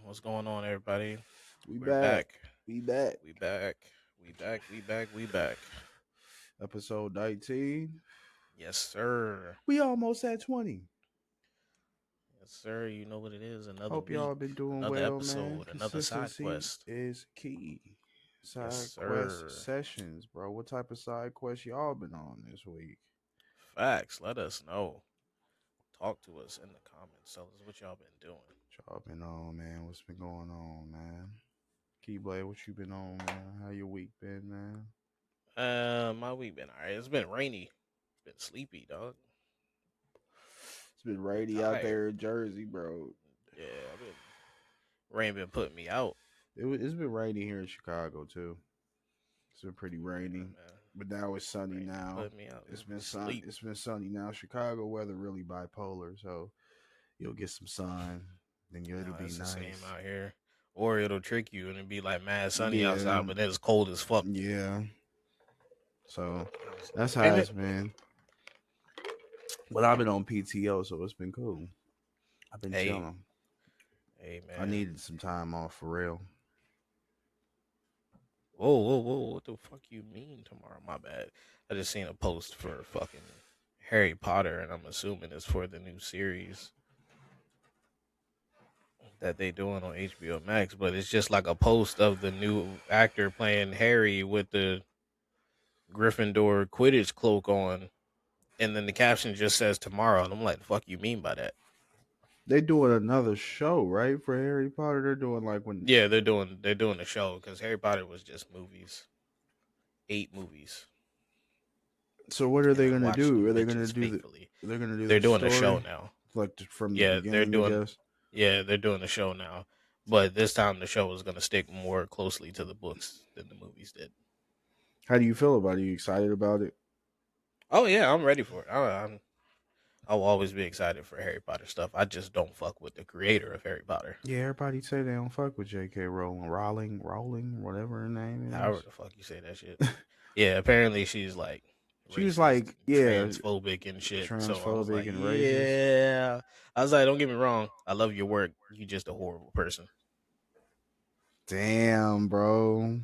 What's going on, everybody? We We're back. back. We back. We back. We back. We back. We back. Episode 19. Yes, sir. We almost at 20. Yes, sir. You know what it is. Another Hope week, y'all been doing another well, man. episode, another side Consistency quest. is key. Yes, Side quest sir. sessions, bro. What type of side quest y'all been on this week? Facts. Let us know. Talk to us in the comments. Tell us what y'all been doing. Y'all been on, man. What's been going on, man? Keyblade, what you been on, man? How your week been, man? My week been alright. It's been rainy. Been sleepy, dog. It's been rainy out Tired. there in Jersey, bro. Yeah, rain been putting me out. It's been rainy here in Chicago too. It's been pretty Yeah, rainy, man. but now it's sunny Rain been now. putting me out. It's Made been me sun. sleep. It's been sunny now. Chicago weather really bipolar, so you'll get some sun, then it'll No, be it's the same nice. out here. Or it'll trick you and it'll be like mad sunny Yeah, outside, but then it's cold as fuck. yeah. So It's that's like, how damn it. it's been. But I've been on PTO, so it's been cool. I've been Hey, chilling. hey, I man. needed some time off for real. Whoa, whoa, whoa. What the fuck you mean tomorrow? My bad. I just seen a post for fucking Harry Potter, and I'm assuming it's for the new series that they doing on HBO Max, but it's just like a post of the new actor playing Harry with the Gryffindor Quidditch cloak on, and then the caption just says tomorrow, and I'm like, the fuck you mean by that? They doing another show, right? For Harry Potter, they're doing like when. Yeah, they're doing a show because Harry Potter was just movies, 8 movies, So what are and they I gonna watched do? them Are they gonna bitches do the? faithfully. They're gonna do They're the doing a show story now. from the Yeah, beginning, I guess. they're doing a show now, but this time the show is gonna stick more closely to the books than the movies did. How do you feel about it? Are you excited about it? Oh yeah, I'm ready for it. I'll always be excited for Harry Potter stuff. I just don't fuck with the creator of Harry Potter. Yeah, everybody say they don't fuck with J.K. Rowling, whatever her name However is. the fuck you say that shit. Yeah, apparently she's like She was racist like, and yeah, transphobic and shit. So I was transphobic like, and racist. yeah. I was like, don't get me wrong. I love your work. You just a horrible person. Damn, bro.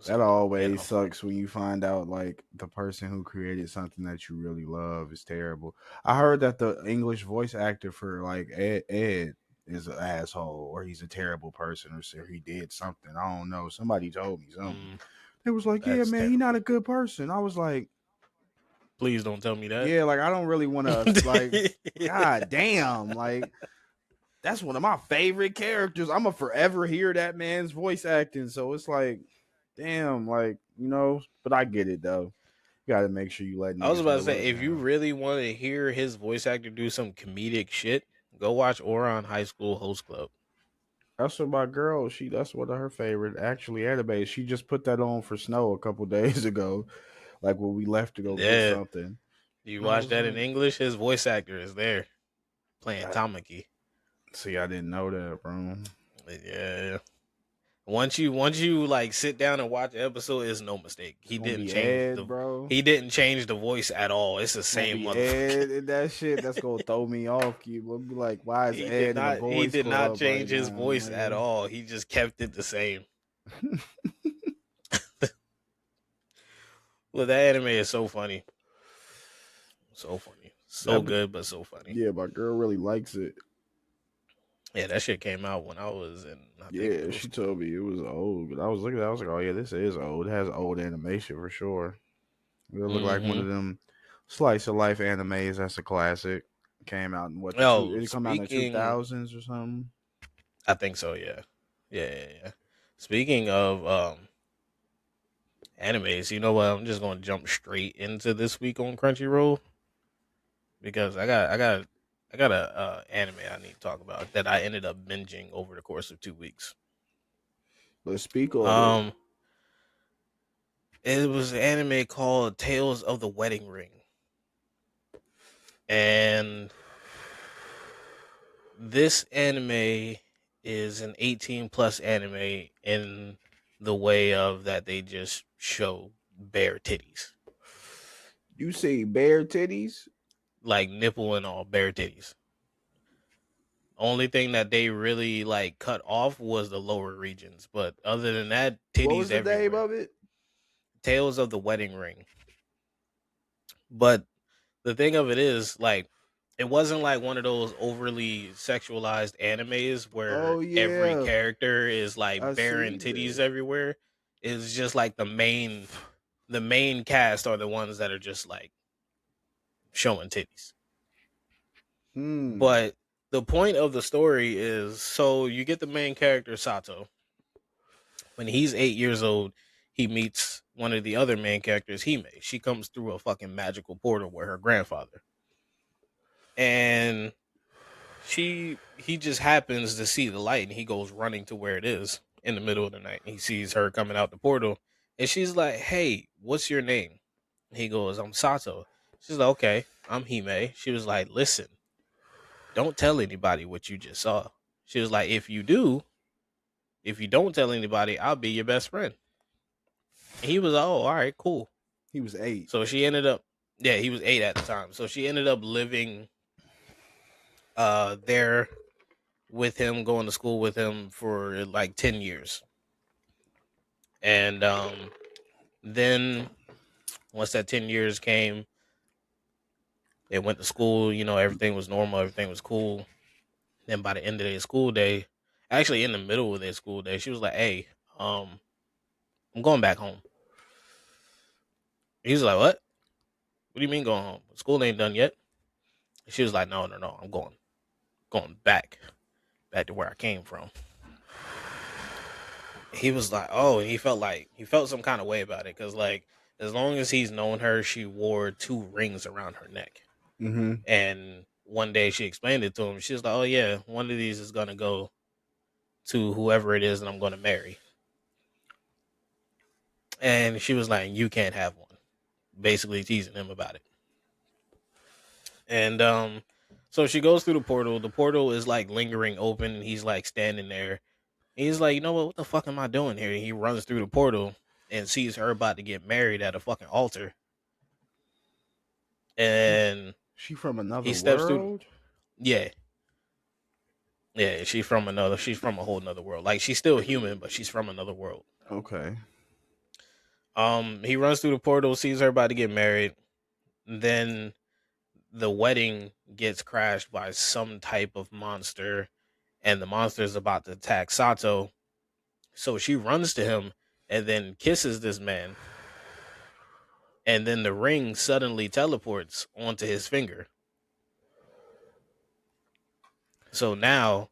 That So, always sucks when you find out like the person who created something that you really love is terrible. I heard that the English voice actor for like Ed is an asshole or he's a terrible person or so he did something. I don't know. Somebody told me something. mm, They was like, yeah, that's man, he not a terrible. good person. I was like, Please don't tell me that. yeah, like I don't really want to like, god damn, like that's one of my favorite characters. I'm a forever hear that man's voice acting. So it's like, damn, like, but I get it though. You gotta make sure you let I was niggas about know, to say, look, if you man. really want to hear his voice actor do some comedic shit, go watch Oron High School Host Club. That's what my girl, that's one of her favorite actually anime. She just put that on for Snow a couple days ago, like when we left to go get Yeah, something. you And I watch was that in like, English. His voice actor is there playing I, Tamaki. see, I didn't know that, bro. Yeah. Once you like sit down and watch the episode, it's no mistake. It's gonna be Ed, bro. He didn't change the voice at all. It's the It's gonna same be motherfucker. Ed and that shit. That's gonna throw me off, Cube. I'll be like, why is Ed in a He boys did not club right change his now, voice at nigga? all. He just kept it the same. Well, that anime is so funny. So funny. So That, good, but so funny. yeah, my girl really likes it. Yeah, that shit came out when I was in, I think, Yeah, middle she school. told me it was old. But I was looking at it, I was like, oh yeah, this is old. It has old animation for sure. It look like one Mm-hmm. of them slice of life animes. That's a classic. Came out in what the two? Oh, It come out in the two speaking, thousands or something. I think so. Yeah, yeah. Speaking of animes, you know what? I'm just gonna jump straight into this week on Crunchyroll because I got a anime I need to talk about that I ended up binging over the course of 2 weeks. Let's speak on it. Um, it was an anime called Tales of the Wedding Ring, and this anime is an 18 plus anime in the way of that they just show bare titties, You say bare titties? like nipple and all bare titties. Only thing that they really like cut off was the lower regions, but other than that, What titties was the name everywhere. of it? Tales of the Wedding Ring. But the thing of it is, like, it wasn't like one of those overly sexualized animes where Oh every yeah, character is I like see bearing titties that. everywhere. It's just like the main cast are the ones that are just like showing titties. Hmm. But the point of the story is, so you get the main character Sato. When he's 8 years old, he meets one of the other main characters, Hime. She comes through a fucking magical portal with her grandfather. And he just happens to see the light and he goes running to where it is in the middle of the night. He sees her coming out the portal and she's like, "Hey, what's your name?" He goes, "I'm Sato." She's like, "Okay, I'm Hime." She was like, "Listen, don't tell anybody what you just saw." She was like, if you don't tell anybody, I'll be your best friend." And he was like, "Oh, all right, cool." He was 8. So she ended up, yeah, he was 8 at the time. So she ended up living there with him, going to school with him for like 10 years. And then once that 10 years came, they went to school, everything was normal, everything was cool. Then by the end of their school day, actually in the middle of their school day, she was like, "Hey, um, I'm going back home." He was like, "What? What do you mean going home? School ain't done yet?" She was like, "No, no, no, I'm going back to where I came from." He was like, "Oh," and he felt some kind of way about it because like as long as he's known her, she wore two rings around her neck. Mm-hmm. And one day she explained it to him. She was like, "Oh yeah, one of these is gonna go to whoever it is that I'm gonna marry." And she was like, "You can't have one," basically teasing him about it. And so she goes through the portal. The portal is like lingering open, and he's like standing there. He's like, "You know what? What the fuck am I doing here?" And he runs through the portal and sees her about to get married at a fucking altar. She's And she from he another steps through. world? Yeah, yeah. She's from a whole nother world. Like she's still human, but she's from another world. Okay. He runs through the portal, sees her about to get married. Then the wedding gets crashed by some type of monster, and the monster is about to attack Sato. So she runs to him and then kisses this man, and then the ring suddenly teleports onto his finger. So now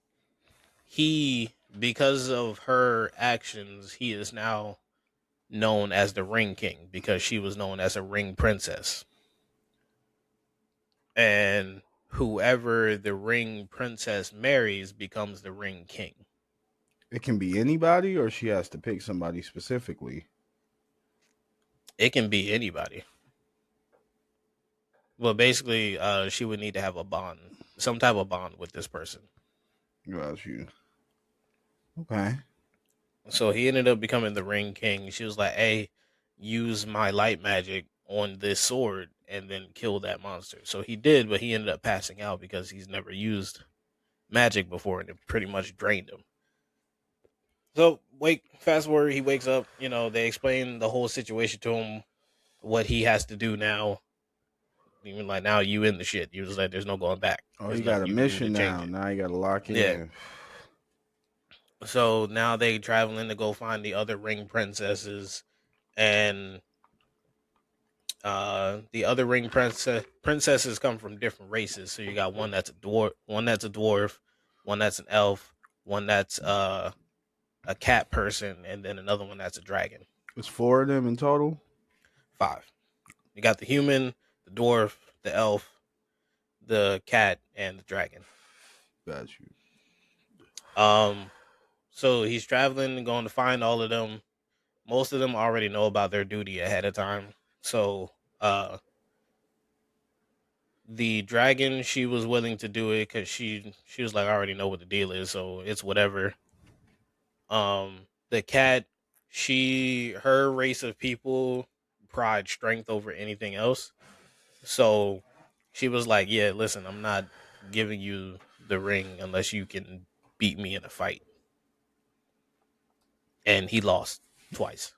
because of her actions, he is now known as the Ring King because she was known as a ring princess. And whoever the ring princess marries becomes the Ring King. It can be anybody, or she has to pick somebody specifically. It can be anybody. Well, basically, she would need to have a bond, some type of bond with this person. Got you. Okay. So he ended up becoming the Ring King. She was like, "Hey, use my light magic on this sword and then kill that monster." So he did, but he ended up passing out because he's never used magic before and it pretty much drained him. So fast forward, he wakes up, they explain the whole situation to him, what he has to do now. Even like now you in the shit. You was like, there's no going back. Oh, There's he got nothing a you can do to mission change now. it. Now you got to lock Yeah. in. So now they traveling to go find the other ring princesses, and the other princesses come from different races. So you got one that's a dwarf, one that's an elf, one that's a cat person, and then another one that's a dragon. It's 4 of them in total. Five. You got the human, the dwarf, the elf, the cat, and the dragon. Got you. Um, so he's traveling and going to find all of them. Most of them already know about their duty ahead of time. So the dragon, she was willing to do it because she was like, "I already know what the deal is, so it's whatever." The cat, her race of people pride strength over anything else. So she was like, "Yeah, listen, I'm not giving you the ring unless you can beat me in a fight. And he lost twice.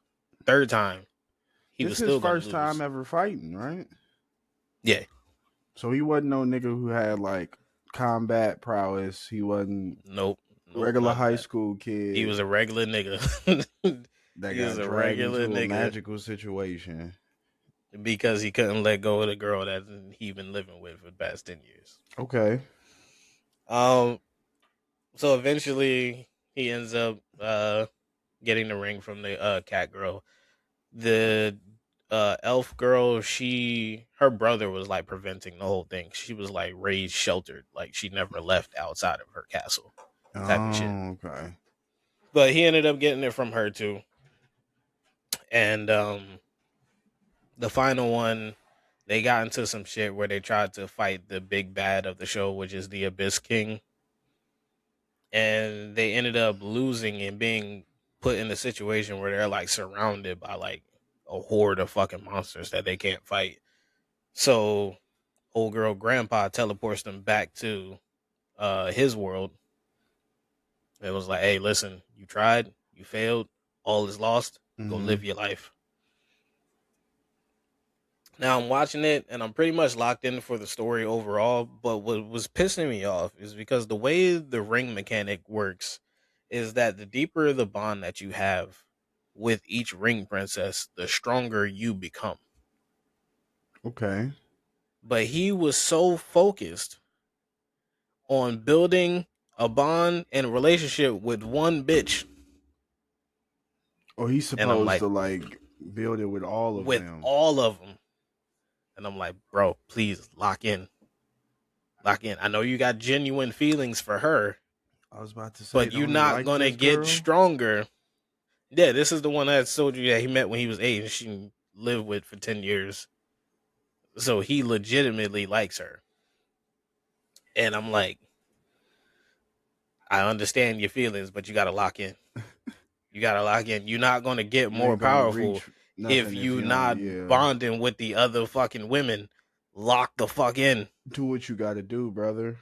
Third time, he was This is his still gonna first time lose. ever fighting, right? Yeah, So he wasn't no nigga who had like combat prowess. He wasn't nope, nope, regular none of high that. school He kid was a regular nigga. that He was got a dragged regular into a nigga magical situation. because he couldn't let go of the girl that he been living with for the past 10 years. Okay. Um, so eventually he ends up getting the ring from the cat girl. The elf girl, she her brother was like preventing the whole thing. She was like raised sheltered, like she never left outside of her castle, type of shit. Oh, okay. But he ended up getting it from her too. And the final one, they got into some shit where they tried to fight the big bad of the show, which is the Abyss King, and they ended up losing and being put in a situation where they're like surrounded by like a horde of fucking monsters that they can't fight. So old girl grandpa teleports them back to his world. It was like, hey, listen, you tried, you failed, all is lost. Go Hmm. live your life. Now I'm watching it and I'm pretty much locked in for the story overall. But what was pissing me off is because the way the ring mechanic works is that the deeper the bond that you have with each ring princess, the stronger you become. Okay. But he was so focused on building a bond and relationship with one bitch. Or he's And I'm supposed like, to like build it with all of with them. all of them. And I'm like, bro, please lock in. Lock in. I know you got genuine feelings for her, I was about to say, but you're don't he not like gonna this get girl? stronger. Yeah, this is the one that told you that he met when he was 8 and she lived with for 10 years. So he legitimately likes her. And I'm like, I understand your feelings, but you gotta lock in. You gotta lock in. You're not gonna get You more ain't gonna powerful reach if nothing if you you don't. not Yeah, bonding with the other fucking women. Lock the fuck in. do what you got to do, brother.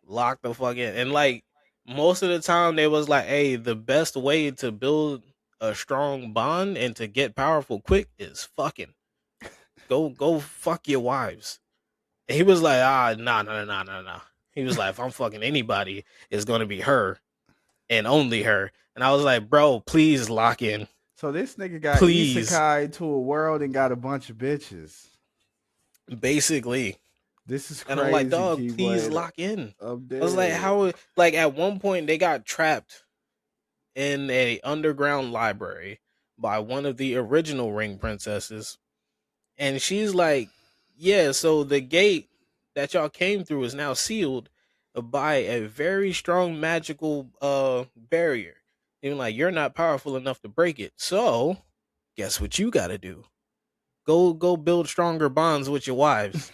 Lock the fuck in. And like most of the time they was like, hey, the best way to build a strong bond and to get powerful quick is fucking. Go fuck your wives. And he was like, nah, nah, nah, nah, nah. He was like, if I'm fucking anybody, it's gonna be her and only her. And I was like, bro, please lock in. So this nigga got Please. isekai to a world and got a bunch of bitches. Basically. This is And I'm like, crazy, dog, please Keyblade. lock in. I'm I was like, dead. how like at one point they got trapped in a underground library by one of the original ring princesses, and she's like, yeah, so the gate that y'all came through is now sealed by a very strong magical barrier. Even like you're not powerful enough to break it, so guess what you gotta do? Go build stronger bonds with your wives.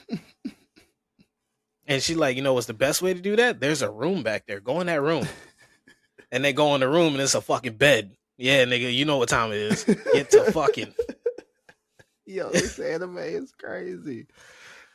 And she like, you know what's the best way to do that? There's a room back there, go in that room. And they go in the room and it's a fucking bed. Yeah, nigga, you know what time it is. Get to fucking. Yo, this anime is crazy.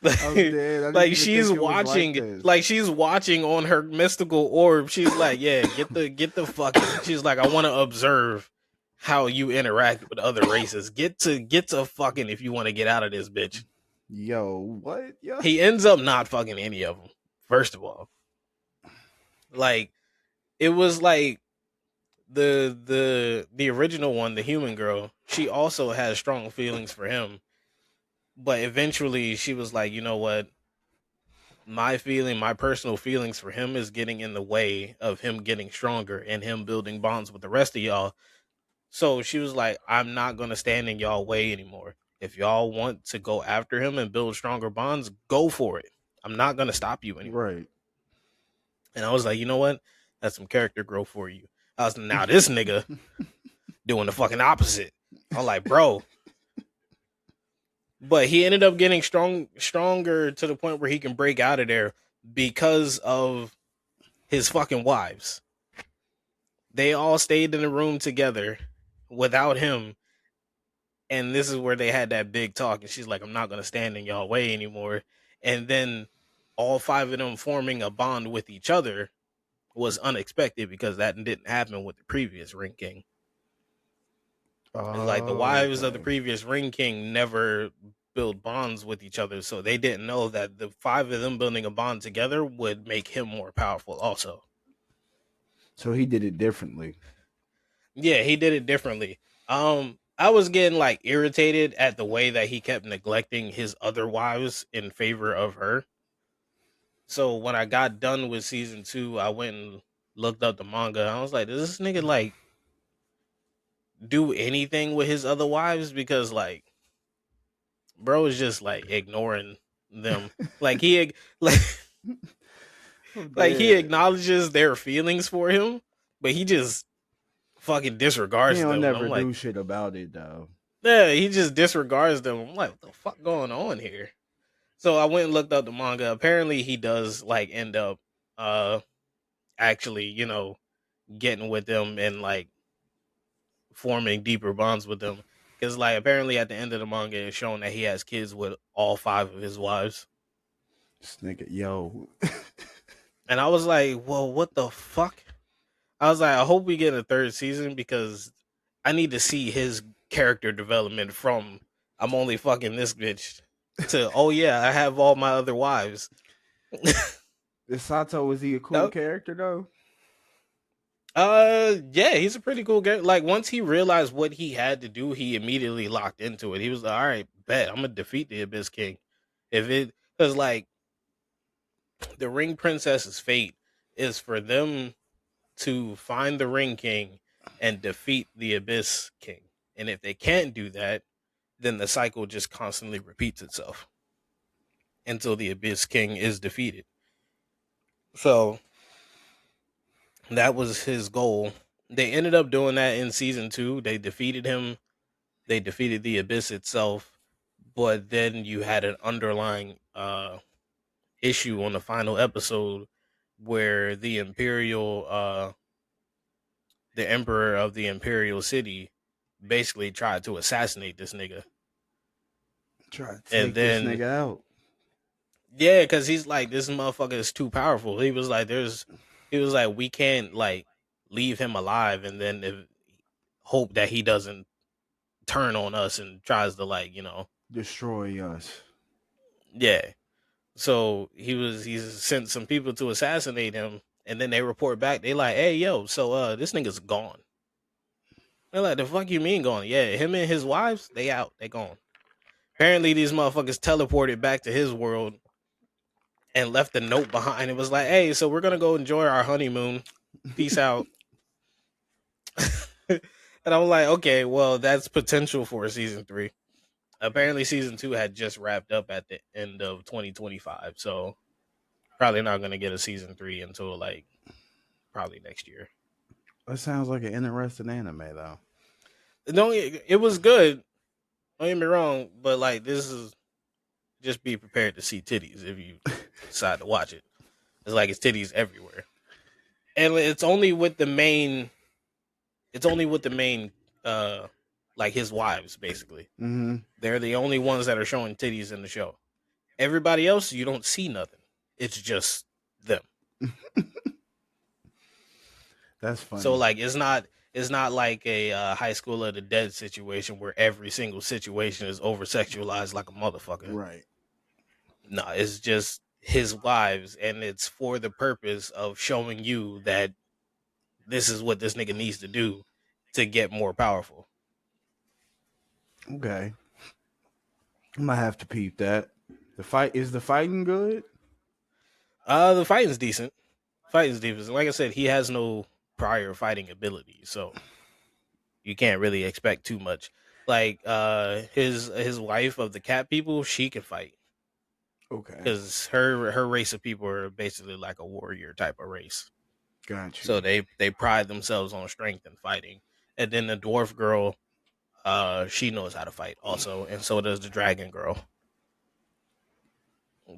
I'm like, dead. I didn't like even she's think it was like watching, this. like she's watching on her mystical orb. She's like, yeah, get the fucking. She's like, I want to observe how you interact with other races. Get to fucking if you want to get out of this bitch. Yo, what? Yo. He ends up not fucking any of them. First of all, like it was like the original one, the human girl. She also has strong feelings for him, but eventually she was like, you know what? My personal feelings for him is getting in the way of him getting stronger and him building bonds with the rest of y'all. So she was like, I'm not going to stand in y'all way anymore. If y'all want to go after him and build stronger bonds, go for it. I'm not going to stop you anymore. Right. And I was like, you know what? That's some character growth for you. I was now this nigga doing the fucking opposite. I'm like, bro. But he ended up getting stronger to the point where he can break out of there because of his fucking wives. They all stayed in the room together without him. And this is where they had that big talk. And she's like, I'm not going to stand in y'all way anymore. And then all five of them forming a bond with each other was unexpected because that didn't happen with the previous Ring King. It's like the Oh, wives of the okay. previous Ring King never build bonds with each other, so they didn't know that the five of them building a bond together would make him more powerful. Also, So he did it differently. yeah, he did it differently. I was getting like irritated at the way that he kept neglecting his other wives in favor of her. So when I got done with season two, I went and looked up the manga. I was like, does this nigga like do anything with his other wives? Because like, bro is just like ignoring them. Like like I'm like he dead. acknowledges their feelings for him, but he just fucking He disregards don't them. And never I'm like, do shit about it though. yeah, he just disregards them. I'm like, what the fuck going on here? So I went and looked up the manga. Apparently, he does like end up uh actually, getting with them and like forming deeper bonds with them. Because like apparently at the end of the manga, it's shown that he has kids with all five of his wives. This nigga, yo, And I was like, well, what the fuck? I was like, I hope we get a third season because I need to see his character development from I'm only fucking this bitch to oh yeah, I have all my other wives. this Sato, was he a cool No, character though? yeah, he's a pretty cool guy. Like once he realized what he had to do, he immediately locked into it. He was like, all right, bet I'm gonna defeat the Abyss King. If it because like the Ring Princess's fate is for them to find the Ring King and defeat the Abyss King. And if they can't do that, then the cycle just constantly repeats itself until the Abyss King is defeated. So that was his goal. They ended up doing that in season two. They defeated him, they defeated the Abyss itself, but then you had an underlying issue on the final episode where the emperor of the Imperial City basically tried to assassinate this nigga. Try to And take this then nigga out. yeah, because he's like, this motherfucker is too powerful. He was like, we can't like leave him alive and then hope that he doesn't turn on us and tries to like, Destroy us. yeah. So he sent some people to assassinate him, and then they report back. They like, hey yo, so this nigga's gone. They're like, the fuck you mean gone? Yeah, him and his wives, they out, they gone. Apparently, these motherfuckers teleported back to his world and left a note behind. It was like, hey, so we're gonna go enjoy our honeymoon. Peace out. And I'm like, okay, well, that's potential for a season three. Apparently, season two had just wrapped up at the end of 2025, so probably not gonna get a season three until like probably next year. That sounds like an interesting anime though. No, it was good. Don't get me wrong, but like this is just be prepared to see titties if you decide to watch it. It's like it's titties everywhere, and it's only with the main, uh, like his wives basically. Mm-hmm. They're the only ones that are showing titties in the show. Everybody else, you don't see nothing. It's just them. That's So funny. like it's not like a high school of the dead situation where every single situation is over sexualized like a motherfucker. Right. No, it's just his wives, and it's for the purpose of showing you that this is what this nigga needs to do to get more powerful. Okay. I might have to peep that. The fighting good? The fighting's decent. Fighting's decent. Like I said, he has no prior fighting ability, so you can't really expect too much. Like his wife of the cat people, she can fight Okay. because her race of people are basically like a warrior type of race. Got So you. they pride themselves on strength and fighting. And then the dwarf girl, she knows how to fight also, and so does the dragon girl.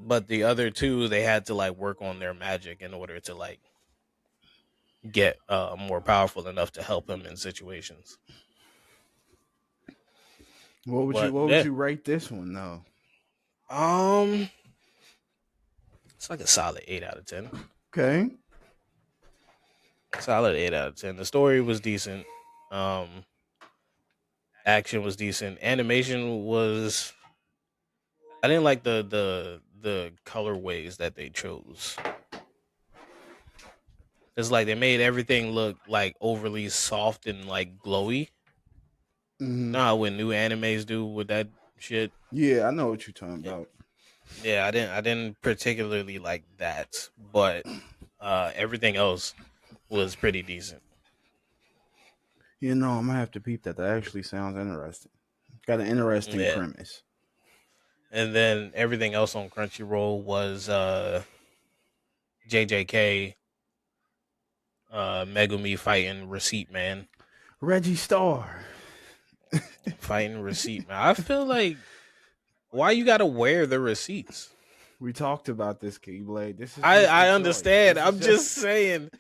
But the other two, they had to like work on their magic in order to like get more powerful enough to help him in situations. What would But you yeah, rate this one though? um, It's like a solid 8 out of 10. Okay. Solid 8 out of 10. The story was decent. Um, Action was decent. Animation was. I didn't like the colorways that they chose. It's like they made everything look like overly soft and like glowy. You Hmm. know how when new animes do with that shit. Yeah, I know what you're talking Eh, about. Yeah, I didn't particularly like that, but everything else was pretty decent. You know, I'm gonna have to peep that. That actually sounds interesting. Got an interesting Yeah, premise. and then everything else on Crunchyroll was JJK, Megumi fighting Receipt Man, Reggie Star. fighting Receipt Man. I feel like why you gotta wear the receipts? We talked about this, Keyblade. This is I just a I choice. understand. I'm just saying.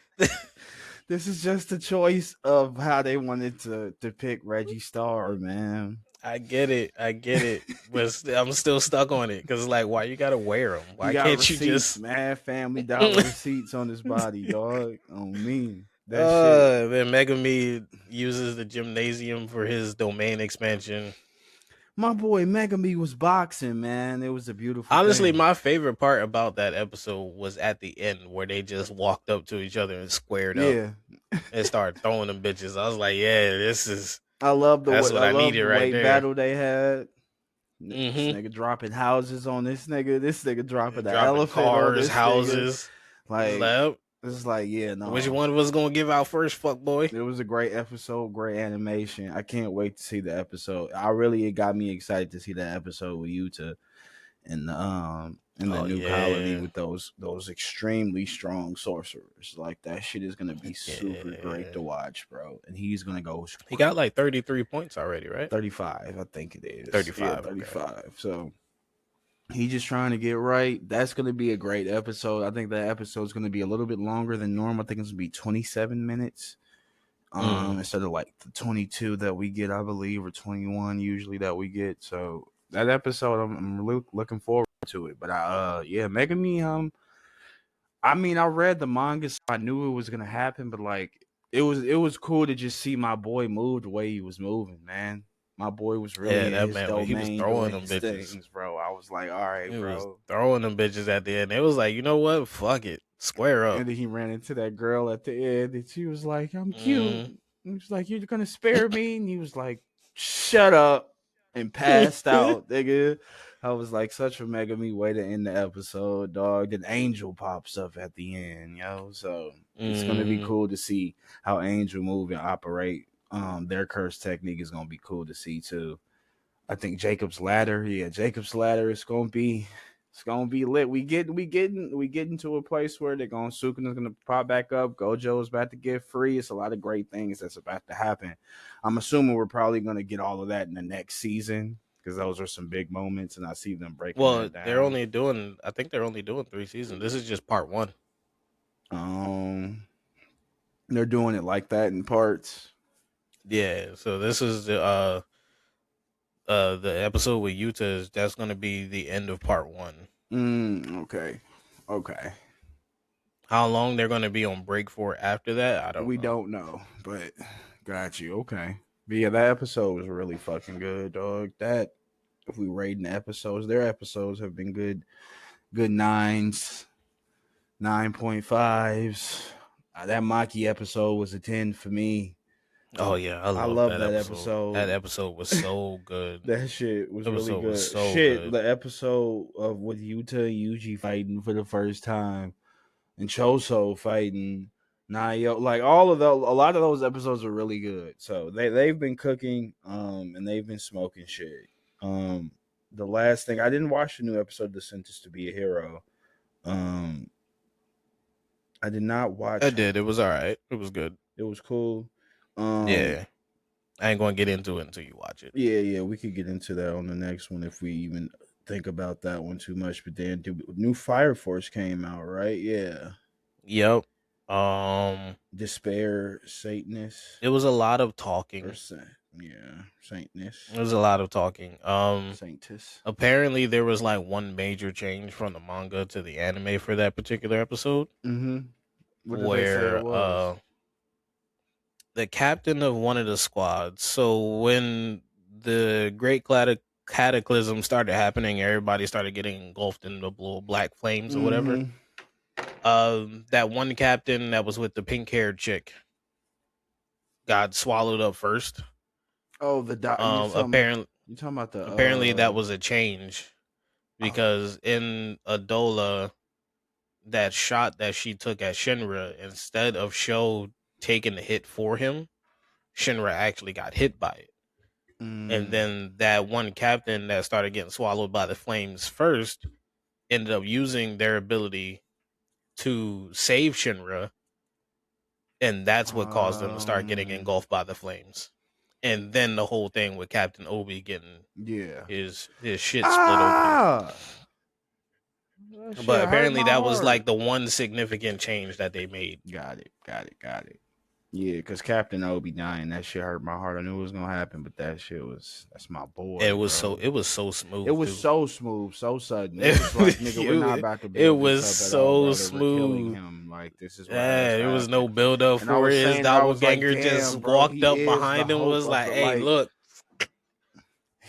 This is just a choice of how they wanted to depict Reggie Star, man. I get it. I get it. But I'm still stuck on it because, like, why you gotta wear them? He Why got can't you receipts, just? man. Family Dollar receipts on his body, dog. On me. That shit. Then Megami uses the gymnasium for his domain expansion. My boy Megami was boxing, man. It was a beautiful Honestly, thing. my favorite part about that episode was at the end where they just walked up to each other and squared up Yeah. and started throwing them bitches. I was like, yeah, that's what I I love needed the right way there. battle they had. This Mm-hmm. nigga dropping houses on this nigga. This nigga dropping the Dropping elephant on cars, this nigga. houses. It's Like, like, it's like, yeah, which no. one of us gonna give out first, fuck boy? It was a great episode, great animation. I can't wait to see the episode. I really it got me excited to see that episode with Yuta in the Oh new colony yeah, with those extremely strong sorcerers. Like that shit is gonna be super great to yeah. watch, bro. And he's gonna go He got like 33 points already, right? 35, I think it is. Yeah, 35. Okay. 35. So he's just trying to get right. That's gonna be a great episode. I think that episode's gonna be a little bit longer than normal. I think it's gonna be 27 minutes. Mm. Instead of like the 22 that we get, I believe, or 21 usually that we get. So that episode, I'm really looking forward to it. But yeah, Megami, I mean, I read the manga, so I knew it was gonna happen. But like, it was cool to just see my boy move the way he was moving, man. My boy was really Yeah, in that his man, he was domain throwing doing them his bitches. things, bro. I was like, all right, He was bro. throwing them bitches at the end. It was like, you know what? Fuck it. Square up. And then he ran into that girl at the end, and she was like, "I'm cute." Mm. And he was like, "You're gonna spare me?" And he was like, "Shut up," and passed out, nigga. I was like, such a mega me way to end the episode, dog. Then Angel pops up at the end, yo. So it's gonna be Mm. cool to see how Angel move and operate. Their curse technique is gonna be cool to see too. I think Jacob's ladder. Yeah, Jacob's ladder is gonna be lit. We getting to a place where they're going Sukuna's gonna pop back up. Gojo's about to get free. It's a lot of great things that's about to happen. I'm assuming we're probably gonna get all of that in the next season because those are some big moments, and I see them breaking Well, that down. I think they're only doing 3 seasons. This is just part one. Um, they're doing it like that in parts. Yeah. So this is the episode with Yuta is that's gonna be the end of part one. Okay, okay. How long they're gonna be on break for after that, I don't We know. don't know, but got you. Okay. But yeah, that episode was really fucking good, dog. That if we rating the episodes, their episodes have been good, good nines, 9.5s. That Maki episode was a 10 for me. Oh yeah, I I love love that that episode. That episode. episode was so good. That shit was really Episode was good. so Shit, good. the episode of with Yuta and Yuji fighting for the first time and Choso fighting Nayo. Like all of those, a lot of those episodes are really good. So they've been cooking, and they've been smoking shit. Um, the last thing I didn't watch the new episode of The Sentence to Be a Hero. Um, I did not I watch. did. It was all right. It was good. It was cool. Um, Yeah, I ain't gonna get into it until you watch it. yeah, yeah, we could get into that on the next one if we even think about that one too much. But then, new Fire Force came out, right? Yeah, Yep. Um, Despair Satanist it was a lot of or talking. Saint. Yeah, Saintness, There was a lot of talking. Saintess. Apparently there was like one major change from the manga to the anime for that particular episode, Mm-hmm. What did they say it where was? the captain of one of the squads. So when the cataclysm started happening, everybody started getting engulfed in the blue black flames or whatever. Mm-hmm. That one captain that was with the pink haired chick got swallowed up first. Oh, the dot. Apparently, You talking about the apparently that was a change oh, because in Adola, that shot that she took at Shinra, instead of Sho taking the hit for him, Shinra actually got hit by it. And mm, then that one captain that started getting swallowed by the flames first ended up using their ability to save Shinra, and that's what caused them to start getting um, engulfed by the flames. And then the whole thing with Captain Obi getting yeah. his shit split open. Ah, that shit But hurt apparently my that was heart. like the one significant change that they made. Got it. Got it. Got it. Yeah, because Captain Obi dying, that shit hurt my heart. I knew it was gonna happen, but that shit was that's my boy, bro. It was so It smooth was too. so smooth, so sudden. It was like, nigga, we're not about to It build this was up at all, so brother. We're killing smooth. him. Like this is what has Yeah, to there was happen. no build up And I for was it. His saying that I was like, doppelganger just damn, bro, walked he up is the behind him, hope was of like, the "Hey, like. look."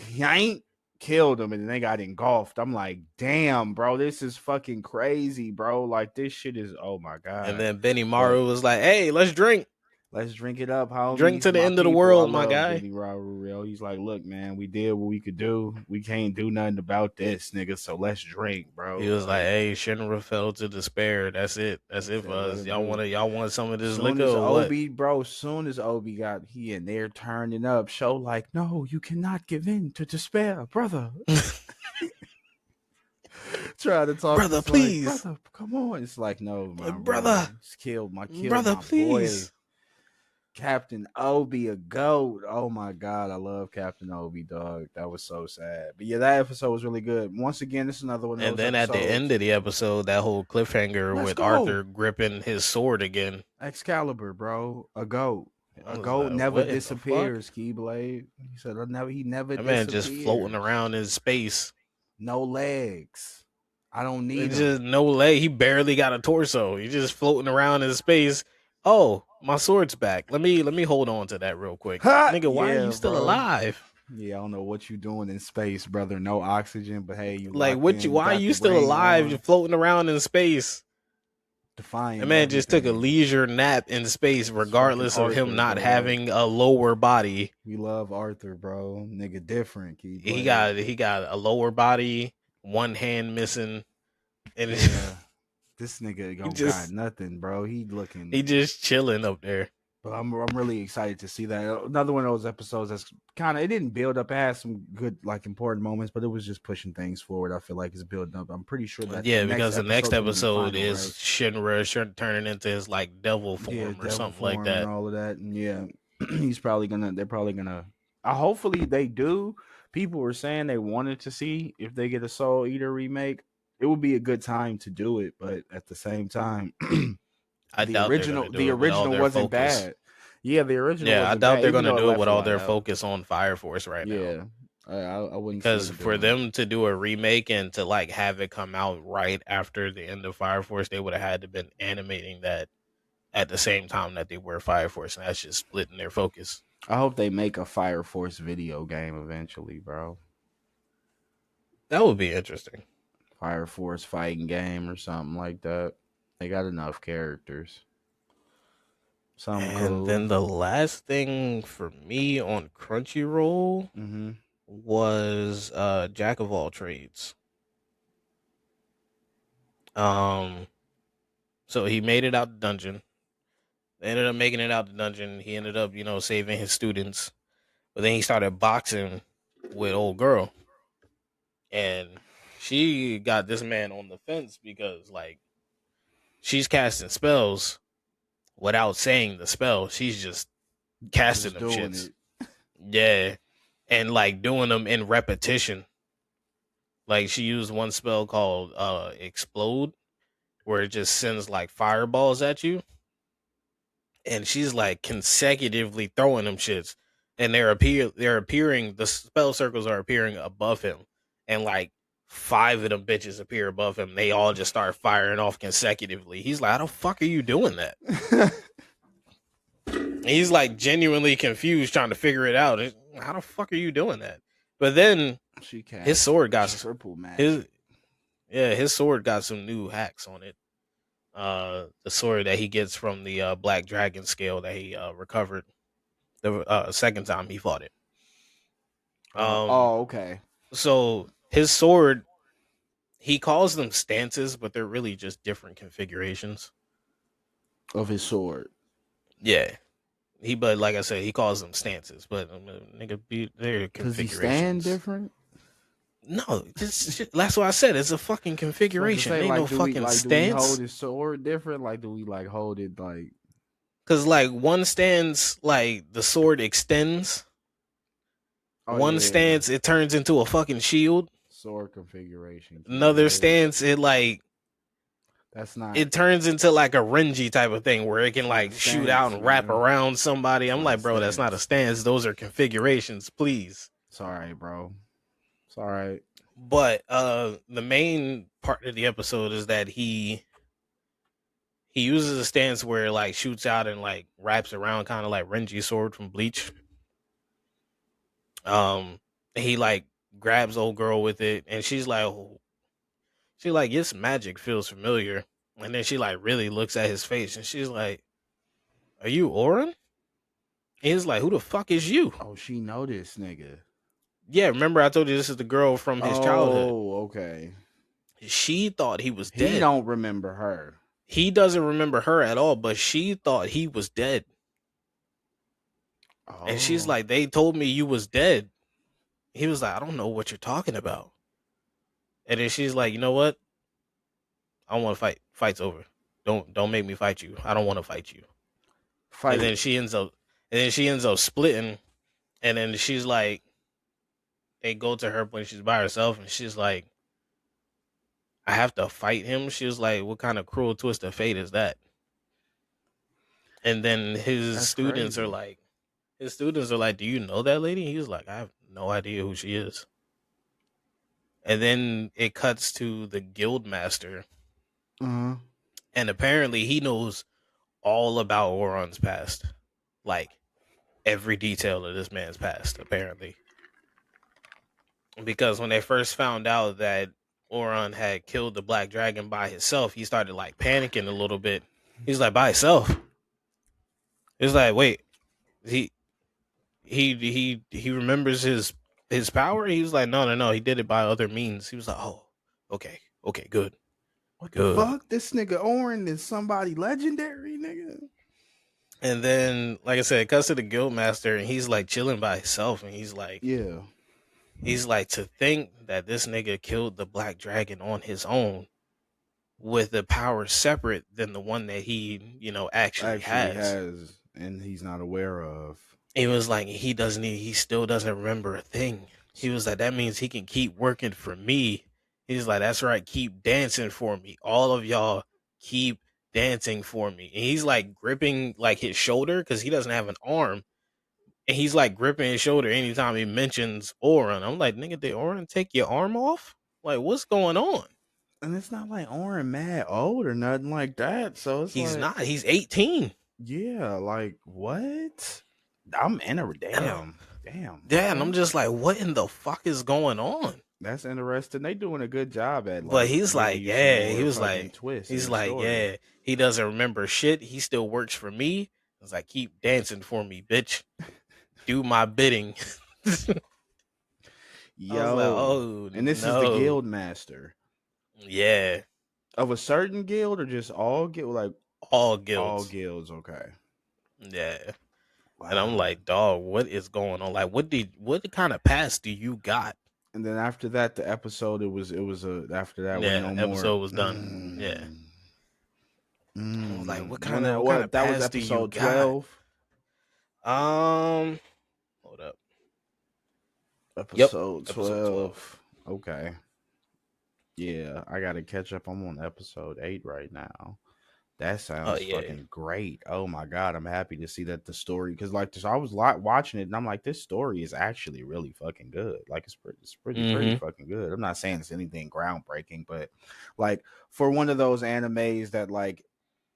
He ain't killed him, and then they got engulfed. I'm like, damn, bro, this is fucking crazy, bro. Like this shit is, oh my And god. then Benny But Maru was like, "Hey, let's drink. let's drink it up, Drink homies, to the my end of the people. I world, my love guy." Benny Real. He's like, look, man, we did what we could do. We can't do nothing about this, nigga. So let's drink, He bro. was like, Like "Hey, Shinra fell to despair. That's it. That's that's it it. for Let us. him do. Y'all want some of this Soon liquor as or what?" Obi, bro, soon as Obi got he in there turning up, show like, no, you cannot give in to despair, brother. Try to talk Brother, this like, please. brother, come on. It's like, no, my bro, Brother, it's killed brother, my boy. please. Captain Obi, a goat. Oh my god, I love Captain Obi, dog. That was so sad. But yeah, that episode was really good. Once again, this is another one of And those then at the end episodes. of the episode, that whole cliffhanger Let's with go. Arthur gripping his sword again. Excalibur, bro. A goat. I A was goat like, never what in the fuck? disappears, Keyblade. He said he never That man just floating disappears. around in space. No legs. I don't need It's them. just no leg. He barely got a torso. He's just floating around in space. Oh, my sword's back. Let me hold on to that real quick. Ha! Nigga, why are you Yeah, still bro. alive? Yeah, I don't know what you doing in space, brother. No oxygen, but hey, you Like locked what you in. You why are got you the still ring alive? You're on, floating around in space. That defying man just took a everything. leisure nap in space, It's fucking regardless of him Arthur, not dog. having a lower body. We love Arthur, bro. Nigga different, Keyblade. He got a lower body, one hand missing, and Yeah. This nigga he don't got just nothing, bro. he just chilling up there. But I'm really excited to see that. Another one of those episodes that's kind of it didn't build up. It had some good like important moments, but it was just pushing things forward. I feel like it's building up. I'm pretty sure that the Yeah, next because the next episode is gonna be the episode final, is right? Shinra turning into his like devil Yeah, form or devil something like form and that. all of that. And yeah, he's probably gonna. They're probably gonna. Hopefully they do. People were saying they wanted to see if they get a Soul Eater remake. It would be a good time to do it, but at the same time, I doubt they're gonna the do it with all original their wasn't focus. bad. Yeah, the original Yeah, I wasn't doubt bad, they're even gonna though it do it left with a all lot their out. focus on Fire Force right now. Yeah, I wouldn't see Because them for doing it. them to do a remake and to like have it come out right after the end of Fire Force, they would have had to been animating that at the same time that they were Fire Force, and that's just splitting their focus. I hope they make a Fire Force video game eventually, bro. That would be interesting. Fire Force fighting game or something like that. They got enough characters. Something And cool. then the last thing for me on Crunchyroll Mm-hmm. was Jack of all trades. Um so he made it out the dungeon. They ended up making it out the dungeon. He ended up, saving his students. But then he started boxing with old girl. And she got this man on the fence because like she's casting spells without saying the spell. She's just casting Just them doing shits. it. Yeah. And like doing them in repetition. Like she used one spell called explode where it just sends like fireballs at you. And she's like consecutively throwing them shits. and they're appearing. The spell circles are appearing above him, and like five of them bitches appear above him. They all just start firing off consecutively. He's like, "How the fuck are you doing that?" And he's like genuinely confused, trying to figure it out. How the fuck are you doing that? But then She his cast sword got triple his magic. his sword got some new hacks on it. The sword that he gets from the black dragon scale that he recovered the second time he fought it. Um, Okay. so his sword, he calls them stances, but they're really just different configurations. Of his sword. Yeah, but like I said, he calls them stances, but nigga, they're Does he stand configurations. different? No, that's what I said. It's a fucking So I was to configuration. say, Ain't no like, fucking do we hold stance. his sword different? Like, do we like hold it like Cause like one stance, like the sword extends. oh One yeah. stance, it turns into a fucking shield. Sword configuration Another keywords. stance, That's not it turns into like a Renji type of thing where it can it's not a like shoot out stance, and wrap nigga. around somebody. It's I'm not a like, bro, that's not a stance. stance. Those are configurations, please. It's alright, bro. It's alright. But the main part of the episode is that he uses a stance where it like shoots out and like wraps around kind of like Renji's sword from Bleach. Um he like grabs old girl with it and she like this magic feels familiar. And then she like really looks at his face and she's like, "Are you Oren?" And he's like, "Who the fuck is you?" Oh, she know this nigga. Yeah, remember I told you this is the girl from his childhood. Oh, okay. She thought he was He dead. don't remember her. He doesn't remember her at all, but she thought he was dead. And she's Oh. like, "They told me you was dead." He was like, "I don't know what you're talking about." And then she's like, "You know what? I don't want to fight. Fight's over. Don't make me fight you. I don't want to fight you." And Fight. then she ends up splitting. And then she's like, they go to her when she's by herself, and she's like, "I have to fight him." She was like, "What kind of cruel twist of fate is that?" And then That's crazy. his students are like, "Do you know that lady?" He's like, "I have no idea who she is." And then it cuts to the guild master, Uh-huh. and apparently he knows all about Oron's past, like every detail of this man's past. Apparently, because when they first found out that Oron had killed the Black Dragon by himself, he started like panicking a little bit. He's like, "By himself?" It's like, wait, he he remembers his power. He was like, "No, no, no, he did it by other means." He was like, "Oh, okay, okay, good, What the good." fuck? This nigga Orin is somebody legendary, nigga. And then, like I said, it cuts to the guild master, and he's like chilling by himself, and Yeah. he's like, to think that this nigga killed the Black Dragon on his own with a power separate than the one that he, actually Actually has. has and he's not aware of. He was like, he still doesn't remember a thing. He was like, that means he can keep working for me. He's like, that's right, keep dancing for me. All of y'all keep dancing for me. And he's like gripping like his shoulder because he doesn't have an arm. And he's like gripping his shoulder anytime he mentions Oren. I'm like, nigga, did Oren take your arm off? Like, what's going on? And it's not like Orin mad old or nothing like that. So it's He's like, not. He's 18. yeah, like what? I'm in a And damn. yeah, and I'm Okay. just like, what in the fuck is going on? That's interesting. They doing a good job at But like he's giving like, you some yeah, more fucking twists in he's the like, story. yeah, he doesn't remember shit. He still works for me. I was like, keep dancing for me, bitch. Do my bidding. I was like, Yo. oh And this is the no. guild master Yeah. of a certain guild or just all guild like All all guilds. guilds, okay. Yeah. And I'm Wow. like, dog, what is going on? Like, what kind of pass do you got? And then after that, the episode it was a after that with Yeah, no more. episode was done. Yeah. I was like, When that what kind of what that was pass do you episode got? 12. Um hold up. Yep. Episode Episode 12. 12. Okay. Yeah, I gotta catch up. I'm on episode 8 right now. That Oh sounds yeah. fucking great. Oh my god, I'm happy to see that the story because like this, I was watching it and I'm like, this story is actually really fucking good. Like it's pretty Mm-hmm. fucking good. I'm not saying it's anything groundbreaking, but like for one of those animes that like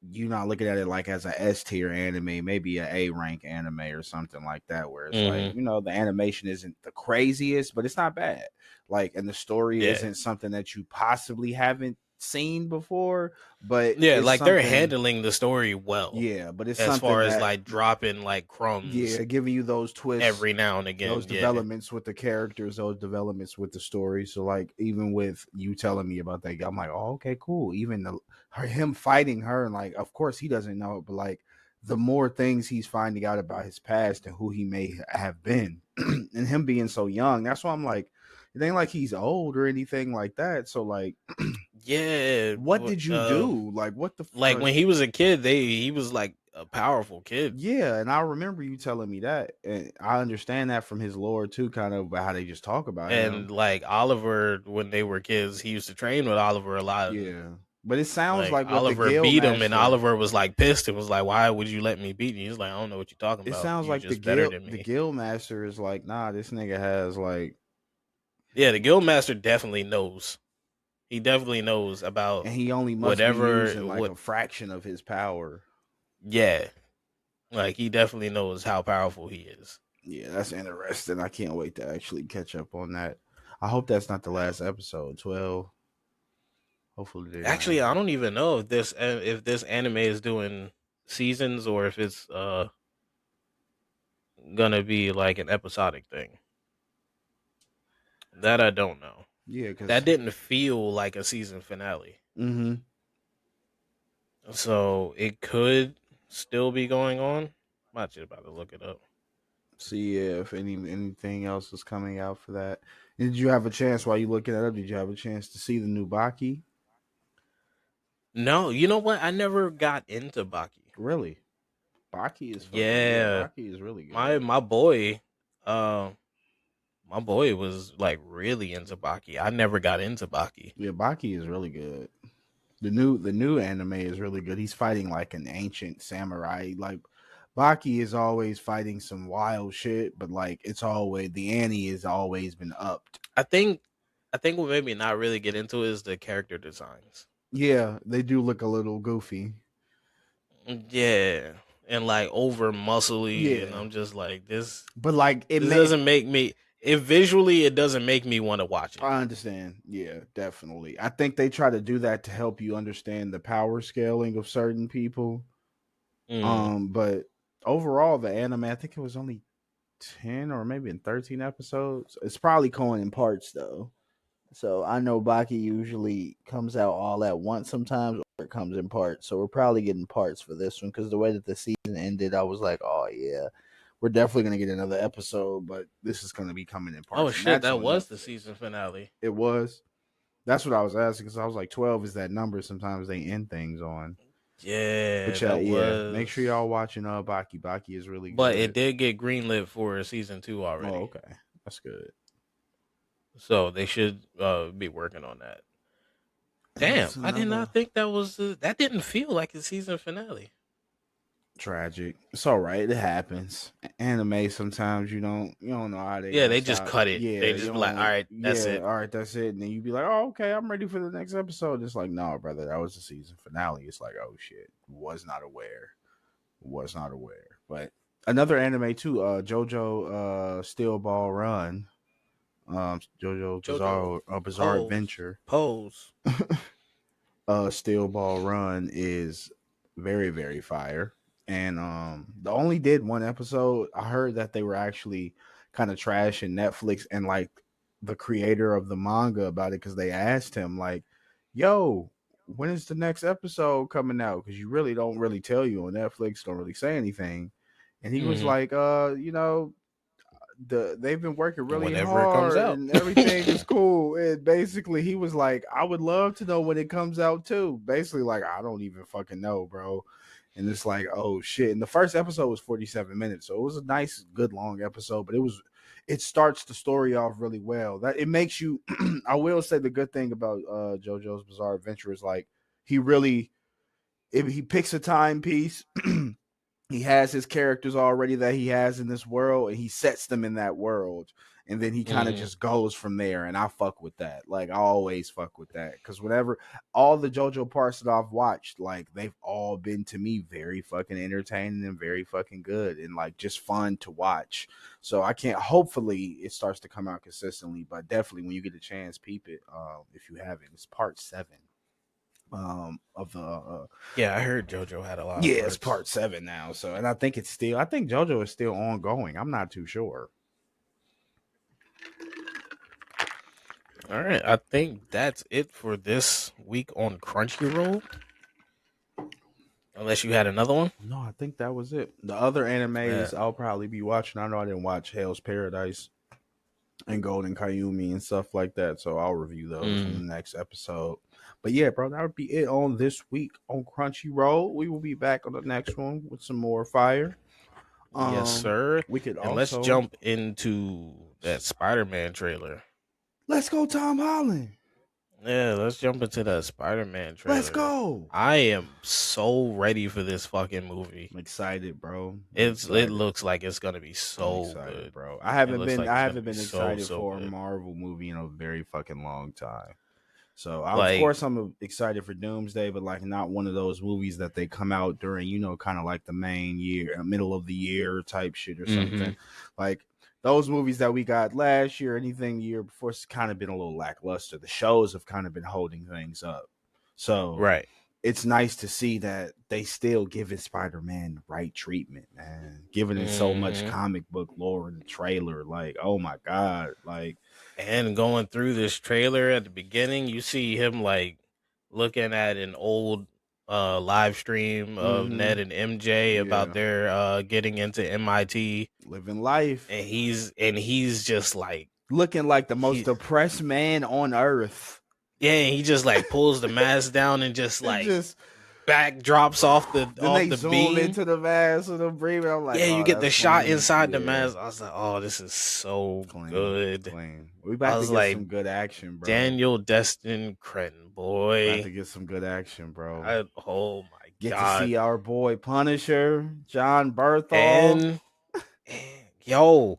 you're not looking at it like as a S tier anime, maybe a A rank anime or something like that, where it's like, Mm-hmm. the animation isn't the craziest, but it's not bad. Like, and the story Yeah. isn't something that you possibly haven't seen before, but Yeah, it's like they're something, handling the story well yeah, but it's as far something as that, like dropping like crumbs yeah, giving you those twists, every now and those again. Yeah. developments with the characters, those developments with the story. So like even with you telling me about that, I'm like, oh, okay, cool. Even him fighting her, and like, of course he doesn't know, but like the more things he's finding out about his past and who he may have been, and him being so young, that's why I'm like, it ain't like he's old or anything like that. So like, Yeah. what did you do? Like, what the Like when he was a kid, he was like a powerful kid. yeah, and I remember you telling me that, and I understand that from his lore too, kind of about how they just talk about And him. like Oliver, when they were kids, he used to train with Oliver a lot. And Yeah, but it sounds like like what the Oliver Guild beat him, and Master. Oliver was like pissed and was like, "Why would you let me beat you?" He's like, "I don't know what you're talking It about. sounds You're like just better than the me." Guild Master is like, nah, this nigga has like, Yeah, the Guildmaster definitely knows. He definitely knows about and he only must be whatever. using like What? a fraction of his power. Yeah, like he definitely knows how powerful he is. Yeah, that's interesting. I can't wait to actually catch up on that. I hope that's not the last episode. 12. Hopefully they're not. Actually, I don't even know if this anime is doing seasons or if it's gonna be like an episodic thing. That I don't know. Yeah, That because didn't feel like a season finale. mm-hmm. So it could still be going on. I'm actually about to look it up. See if anything else is coming out for that. Did you have a chance while you looking it up? Did you have a chance to see the new Baki? No, you know what? I never got into Baki. Really? Baki is fucking yeah. Yeah, Baki is really my good. my boy, uh, my boy was like really into Baki. I never got into Baki. Yeah, Baki is really good. The new anime is really good. He's fighting like an ancient samurai. Like Baki is always fighting some wild shit, but like it's always the ante has always been upped. I think, I think what made me not really get into it is the character designs. Yeah, they do look a little goofy. Yeah, and like over muscly, and Yeah, I'm just like this. but like it This may. doesn't make me. It visually, it doesn't make me want to watch it. I understand. Yeah, definitely. I think they try to do that to help you understand the power scaling of certain people. Mm. But overall, the anime, I think it was only 10 or maybe in 13 episodes. It's probably going in parts though. So I know Baki usually comes out all at once sometimes, or it comes in parts. So we're probably getting parts for this one because the way that the season ended, I was like, oh yeah, we're definitely gonna get another episode, but this is gonna be coming in Oh parts, and shit, that's that on was the Netflix. season finale. It was. That's what I was asking because I was like, 12 is that number. Sometimes they end things on. Yeah, But yeah, that yeah. Make sure was. y'all watching Baki. Baki is really But it good. did get greenlit for season two Oh, already, okay, that's good. so they should be working on that. And Damn, that's I did another not think that was. That didn't feel like a season finale. tragic. It's all right. It happens. Anime sometimes you don't know how they Yeah, gonna they just stop. cut it. Yeah, They you just be like, all don't. right, that's Yeah, it. all right, that's it. And then you be like, oh, okay, I'm ready for the next episode. It's like, no, brother, that was the season finale. It's like, oh shit, was not aware. Was not aware. But another anime too, JoJo Steel Ball Run. JoJo's JoJo Bizarre pose, Adventure. pose. Steel Ball Run is very, very fire. And the only did one episode. I heard that they were actually kind of trashing Netflix and like the creator of the manga about it because they asked him like, "Yo, when is the next episode coming out? Because you really don't really tell you on Netflix, don't really say anything." And he was Hmm. like, they've been working really Whenever it comes hard out. and everything is cool. And basically he was like, I would love to know when it comes out too. Basically, like, I don't even fucking know, bro. And it's like, oh shit. And the first episode was 47 minutes. So it was a nice, good long episode, but it starts the story off really well. That it makes you I will say the good thing about JoJo's Bizarre Adventure is like he really if he picks a timepiece, he has his characters already that he has in this world, and he sets them in that world, and then he kind of Hmm. just goes from there. And I fuck with that. Like, I always fuck with that, because whenever all the JoJo parts that I've watched, like, they've all been to me very fucking entertaining and very fucking good, and like just fun to watch. So I can't. Hopefully, it starts to come out consistently, but definitely when you get a chance, peep it. If you haven't, it's part 7 of the Yeah, I heard JoJo had a lot of yeah, it's parts. part 7 now. So, and I think JoJo is still ongoing. I'm not too sure. All right, I think that's it for this week on Crunchyroll. Unless you had another one. No, I think that was it. The other Yeah. animes I'll probably be watching. I know I didn't watch Hell's Paradise and Golden Kayumi and stuff like that, so I'll review those on Mm, the next episode. But yeah, bro, that would be it on this week on Crunchyroll. We will be back on the next one with some more fire. yes, sir. We could And let's also jump into that Spider-Man trailer. let's go, Tom Holland. Yeah, let's jump into that Spider-Man Let's trailer. go. I am so ready for this fucking movie. I'm excited, bro. I'm It excited. looks like it's gonna be I'm so excited, good. bro. It looks like I it's gonna haven't be been so excited so for a good. Marvel movie in a very fucking long time. So, of Like, course, I'm excited for Doomsday, but like not one of those movies that they come out during, kind of like the main year, middle of the year type shit or something. mm-hmm, Like those movies that we got last year, anything the year before, it's kind of been a little lackluster. The shows have kind of been holding things up. So right. it's nice to see that they still giving Spider-Man the right treatment, man. Giving it so much Mm-hmm. comic book lore in the trailer. Like, oh my God. Like, And going through this trailer at the beginning, you see him like looking at an old live stream of mm-hmm. Ned and MJ about Yeah. their getting into MIT, Living life. and he's just like Looking like the most he depressed man on earth. yeah, he just like pulls the mask down and just It like just back drops then off they the zoom beam. into the mask and the breathing. I'm like, Yeah, you oh, get the that's shot clean. inside the Yeah, mask. I was like, oh, this is so clean, good. clean. We I about to was get like, some good action, bro. Daniel Destin Cretton, About to boy. get some good action, bro. Oh my Get to god. see our boy Punisher, John Berthal. And, yo,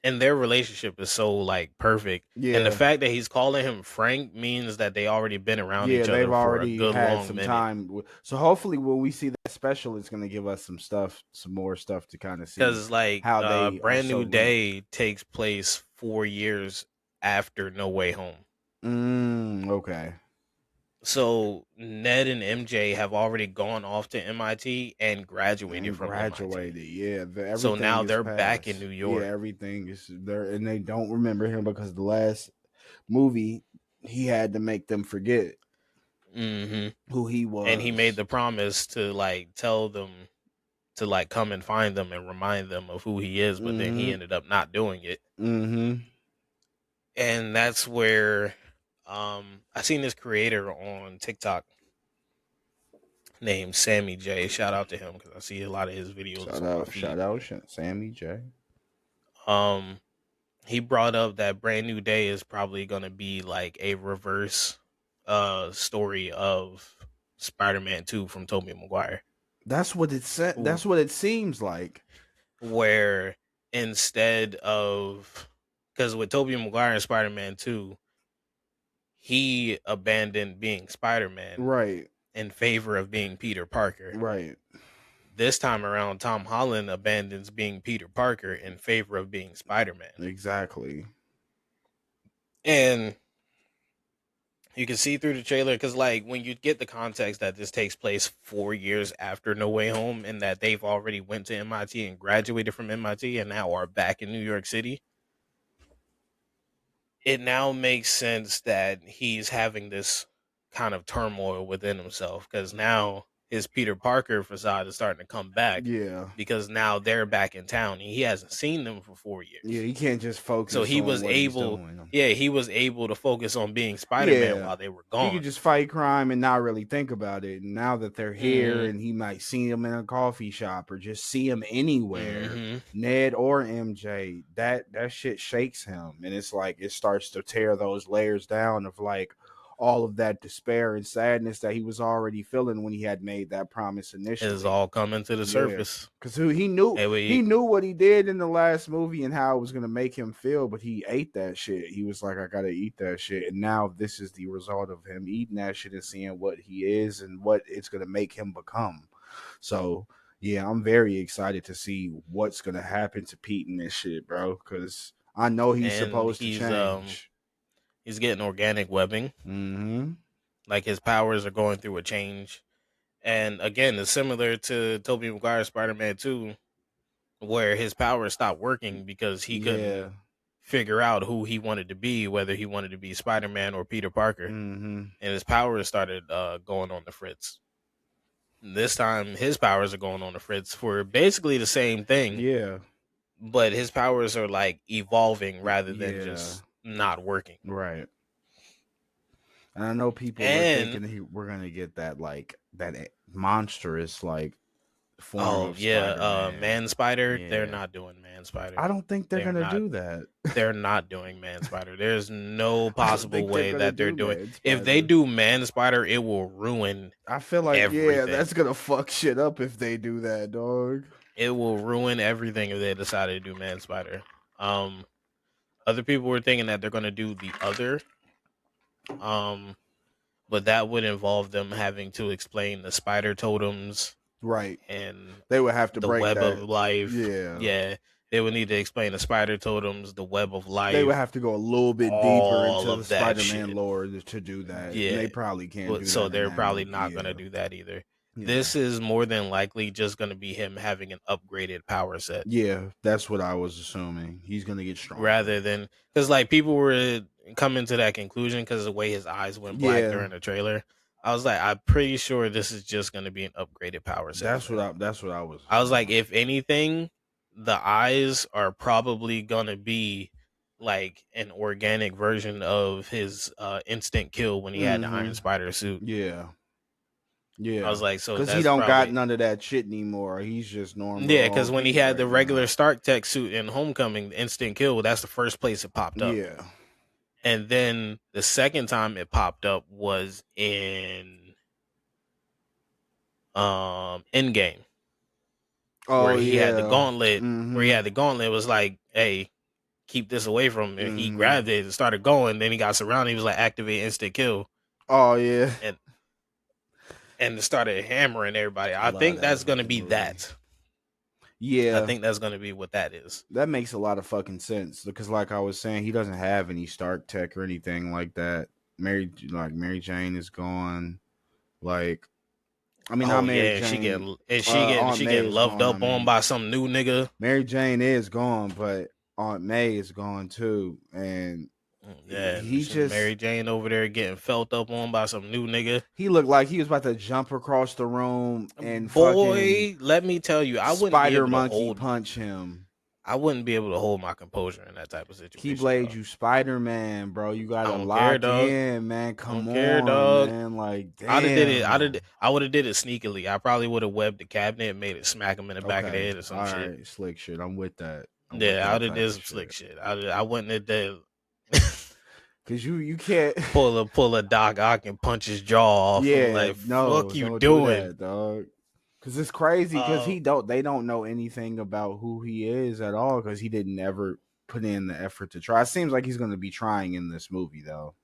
and their relationship is so like perfect. And the Yeah, fact that he's calling him Frank means that they already been around yeah, each they've other for a already good had long some minute. time. So hopefully, when we see that special, it's gonna give us some stuff, some more stuff to kind of see Cause like how they are Brand so New linked. Day takes place 4 years after No Way Home. Okay. So Ned and MJ have already gone off to MIT and graduated And from MIT. graduated. Yeah, So everything now is they're back in past. New Yeah, York. everything is there, and they don't remember him because the last movie he had to make them forget Hmm. who he And he made was. the promise to like tell them to like come and find them and remind them of who he is, but then he Mm-hmm. ended up not doing it. Mm-hmm. And that's where I seen this creator on TikTok named Sammy J. Shout out to him because I see a lot of his videos on my feed. Shout out, Sammy J. Um, he brought up that Brand New Day is probably gonna be like a reverse story of Spider-Man 2 from Tobey Maguire. That's what it said. That's what it seems like. Where instead of because with Tobey Maguire and Spider-Man 2, he abandoned being Spider-Man Right. in favor of being Peter Parker. Right. This time around, Tom Holland abandons being Peter Parker in favor of being Spider-Man. Exactly. And you can see through the trailer because, like, when you get the context that this takes place 4 years after No Way Home, and that they've already went to MIT and graduated from MIT, and now are back in New York City, it now makes sense that he's having this kind of turmoil within himself because now his Peter Parker facade is starting to come back Yeah. because now they're back in town and he hasn't seen them for four Yeah. years. He can't just So focus he on was what he's able, doing. yeah, he was able to focus on being Spider Man Yeah. while they were He could gone. just fight crime and not really think about it. And now that they're here Hmm. and he might see them in a coffee shop or just see them anywhere, Hmm. Ned or MJ, that shit shakes him. And it's like it starts to tear those layers down of like, all of that despair and sadness that he was already feeling when he had made that promise Is initially. all coming to the Yeah, surface. because he Hey, knew what he did in the last movie and how it was gonna make him feel, but he ate that shit. He was like, I gotta eat that shit, and now this is the result of him eating that shit and seeing what he is and what it's gonna make him become. So yeah, I'm very excited to see what's gonna happen to Pete in this shit, bro. Because I know he's and supposed to change. he's getting organic webbing. Mm-hmm. Like his powers are going through a change. And again, it's similar to Tobey Maguire's Spider-Man 2, where his powers stopped working because he couldn't Yeah. figure out who he wanted to be, whether he wanted to be Spider-Man or Peter Parker. Mm-hmm. And his powers started going on the fritz. This time, his powers are going on the fritz for basically the same thing, Yeah. but his powers are like evolving rather than Yeah. just not working. Right. And I know people were And thinking we're gonna get that monstrous form oh of yeah, Spider Man. Man Spider. They're Yeah. not doing Man Spider. I don't think they're They're gonna not. do that. They're not doing Man Spider. There's no I don't possible think they're way gonna that they're do doing. Man If they Spider. do Man Spider, it will ruin I feel like yeah, everything. that's gonna fuck shit up if they do that, dog. It will ruin everything if they decide to do Man Spider. Um, Other people were thinking that they're gonna do the other. Um, but that would involve them having to explain the spider totems Right. and They would have to the break web of that. life. Yeah. Yeah, they would need to explain the spider totems, the web of They would life, have to go a little bit deeper all into the of that Spider-Man shit. lore to do that, and Yeah, they probably can't but do so that in they're that probably movie. not gonna Yeah, do that either. yeah, This is more than likely just gonna be him having an upgraded power set yeah. That's what I was assuming. He's gonna get stronger. rather than because like people were coming to that conclusion because of the way his eyes went black Yeah, during the trailer. I was like, I'm pretty sure this is just gonna be an upgraded power set for him. that's what I was I was like, assuming. if anything, the eyes are probably gonna be like an organic version of his instant kill when he had the Iron Mm-hmm. Spider suit. Yeah, I was yeah. like, so Cause he that's don't got probably none of that shit anymore. He's just yeah, normal because old when he Pete had the right regular now. Stark Tech suit in Homecoming, the instant kill, that's the first place it popped up. Yeah. And then the second time it popped up was in Endgame, where Oh he had the yeah. gauntlet, where he Mm-hmm. had the gauntlet, it was like, hey, keep this away from him. He Mm-hmm. grabbed it and started going. Then he got surrounded. He was like, activate instant kill, Oh yeah. and and started hammering everybody. I I love think that that's gonna fucking be movie. that. I Yeah. think that's gonna be what that is. That makes a lot of fucking sense because, like I was saying, he doesn't have any Stark tech or anything like that. Mary Jane is gone. Like, I mean, not Oh Mary yeah, Jane. and Aunt she May getting is loved gone. I up on mean, by some new nigga. Mary Jane is gone, but Aunt May is gone too, and Yeah, he and just Mary Jane over there getting felt up on by some new nigga. he looked like he was about to jump across the room and fucking Boy, let me tell you, spider monkey punch him. I wouldn't be able to hold my composure in that type of situation, Keyblade, dog. you Spider Man, bro. You I gotta don't care, lock dog. in, man. I don't Come care, on, dog. man. Like, I'd have did it. damn. I would have did it sneakily. I probably would have webbed the cabinet and made it smack him in the back of the Okay. head or some All shit. right. Slick shit. I'm with that. I'm with Yeah, I that would have type did of some slick shit. shit. I wouldn't have did Cause you can't. pull a Doc Ock and punch his jaw off. I'm Yeah. like, No, fuck you don't do doing? that, dog. Cause it's crazy. Cause Uh, they don't know anything about who he is at all. Cause he didn't ever put in the effort to try. It seems like he's gonna be trying in this movie though.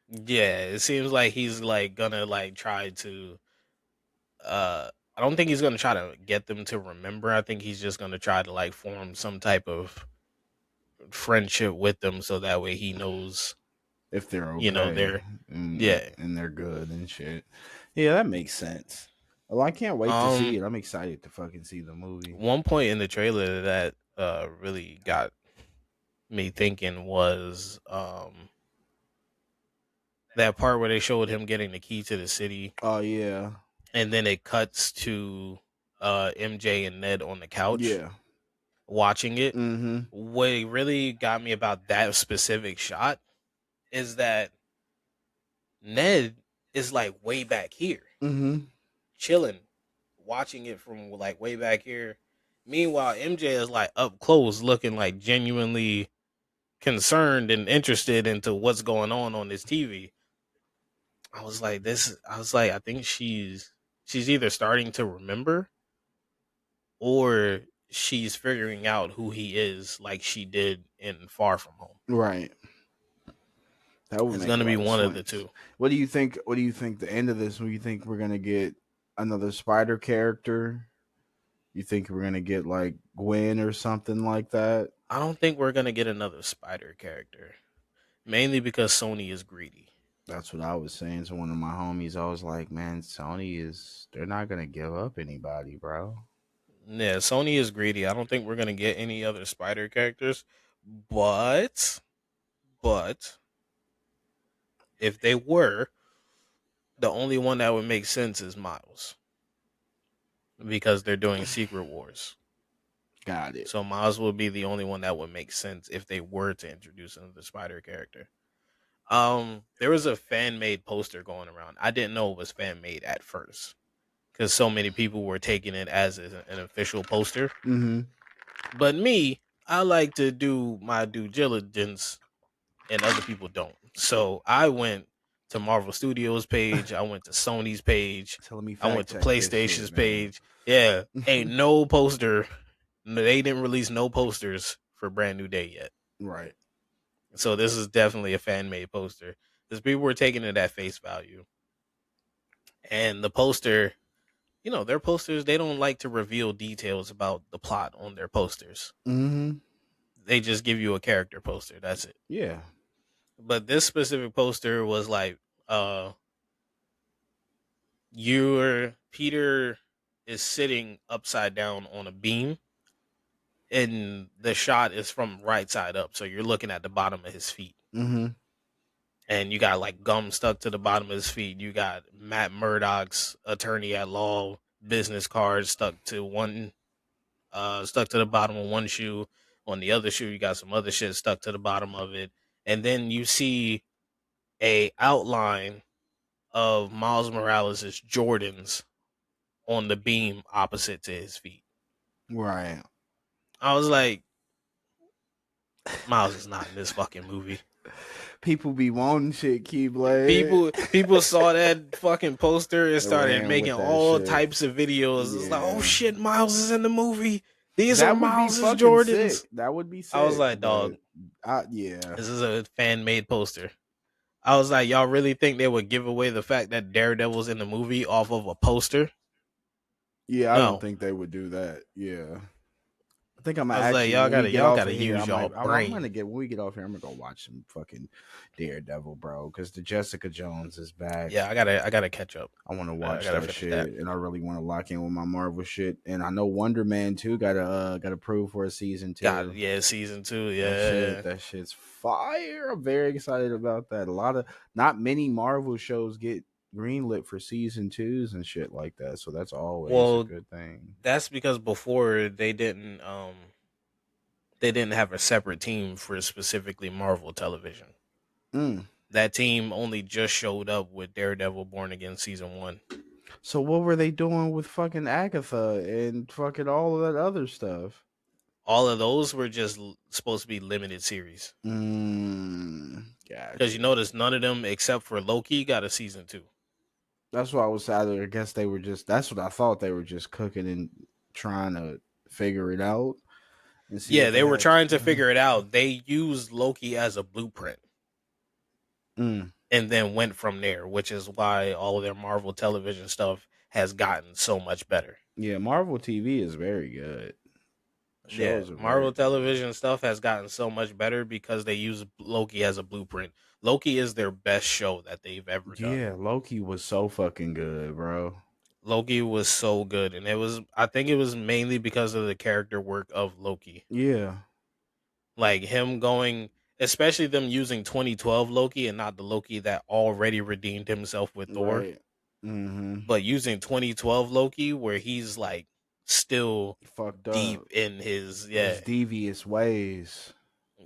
yeah, it seems like he's like gonna like try to. I don't think he's gonna try to get them to remember. I think he's just gonna try to like form some type of friendship with them, so that way he knows, If they're you know, okay they're and yeah. they're good and shit. Yeah, that makes sense. Well, I can't wait to see Um, it. I'm excited to fucking see the movie. One point in the trailer that really got me thinking was that part where they showed him getting the key to the city, Oh yeah. and then it cuts to MJ and Ned on the couch Yeah. watching it. Mm-hmm. What really got me about that specific shot is that Ned is like way back here, Mm-hmm. chilling, watching it from like way back here. Meanwhile, MJ is like up close, looking like genuinely concerned and interested into what's going on this TV. I was like, this. I was like, I think she's either starting to remember or she's figuring out who he is, like she did in Far From Home. Right. That would It's make a gonna be lot of one of the sense. two. What do you think? What do you think the end of this? What do you think we're gonna get another spider character? You think we're gonna get like Gwen or something like that? I don't think we're gonna get another Spider character, mainly because Sony is greedy. That's what I was saying to one of my homies. I was like, man, Sony is they're not gonna give up anybody, bro. Yeah, Sony is greedy. I don't think we're gonna get any other Spider characters, but but if they were, the only one that would make sense is Miles because they're doing Secret Wars. Got it. So Miles would be the only one that would make sense if they were to introduce another Spider character. There was a fan made poster going around. I didn't know it was fan made at first because so many people were taking it as an official poster. Mm-hmm. But me, I like to do my due diligence, and other people don't. So I went to Marvel Studios page. I went to Sony's page. So let me I went fact to check this shit, PlayStation's man. page. Yeah, ain't no poster. They didn't release no posters for Brand New Day yet. Right. So this is definitely a fan made poster. Because people were taking it at face value. And the poster, their posters, they don't like to reveal details about the plot on their posters. Mm-hmm. They just give you a character poster. That's it. Yeah. But this specific poster was like, your Peter is sitting upside down on a beam, and the shot is from right side up. So you're looking at the bottom of his feet. Mm-hmm. And you got like gum stuck to the bottom of his feet. You got Matt Murdock's attorney at law business card stuck to the bottom of one shoe. On the other shoe, you got some other shit stuck to the bottom of it. And then you see a outline of Miles Morales' Jordans on the beam opposite to his feet. Right. I was like, Miles is not in this fucking movie. People be wanting shit, Keyblade. People saw that fucking poster and They started ran making with that all shit. types of videos. It's like, oh Yeah. shit, Miles is in the movie. These are That would be Miles's fucking sick. Jordans. That would be I was sick. like, But dog, yeah. this is a fan made poster. I was like, y'all really think they would give away the fact that Daredevil's in the movie off of a poster? Yeah, I don't No. think they would do that. Yeah. I think I'm I gonna was like, actually when we get y'all off gotta of here, use y'all I'm gonna brain. get when we get off here, I'm gonna go watch some fucking Daredevil, bro, because the Jessica Jones is back. Yeah, I gotta catch up. I want to I watch gotta that finish that. shit, and I really want to lock in with my Marvel shit. And I know Wonder Man too got approved for a season Got it. 2. Yeah, season 2. That Yeah. that shit's fire. I'm very excited about that. A lot of not many Marvel shows get greenlit for season 2s and shit like that, so that's always a Well, good thing. that's because before they didn't have a separate team for specifically Marvel television. Mm. That team only just showed up with Daredevil Born Again season 1. So what were they doing with fucking Agatha and fucking all of that other stuff? All of those were just supposed to be limited series. Because Gotcha. you notice none of them except for Loki got a season 2. That's what I was saying. I guess they were just. That's what I thought they were just cooking and trying to figure it out and see Yeah, if they it were had. trying to figure it out. They used Loki as a blueprint Mm. and then went from there, which is why all of their Marvel television stuff has gotten so much better. Yeah, Marvel TV is very good. Yeah, Shows are very Marvel good. television stuff has gotten so much better because they use Loki as a blueprint. Loki is their best show that they've ever done. Yeah, Loki was so fucking good, bro. Loki was so good, and I think it was mainly because of the character work of Loki. Yeah, Like him going, especially them using 2012 Loki and not the Loki that already redeemed himself with Thor, right. Mm-hmm. but using 2012 Loki where he's like still Fucked deep up in his, his yeah. devious ways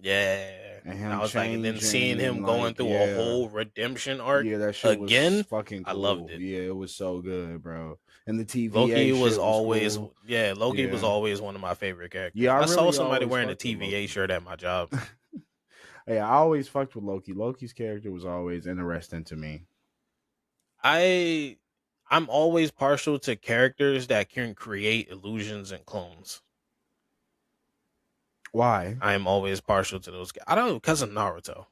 Yeah. and And I him was like, and then seeing changing him and going like through a yeah, whole redemption arc yeah, that shit was again, fucking I loved cool. it. Yeah, it was so good, bro. And the TVA Loki was shit was always, cool. yeah, Loki was Yeah. always one of my favorite Yeah, characters. I I saw really somebody always wearing a fucked with TVA Loki. shirt at my job. Hey, I always fucked with Loki. Loki's character was always interesting to me. I I'm always partial to characters that can create illusions and clones. Why? I am always partial to those. I don't know because of Naruto.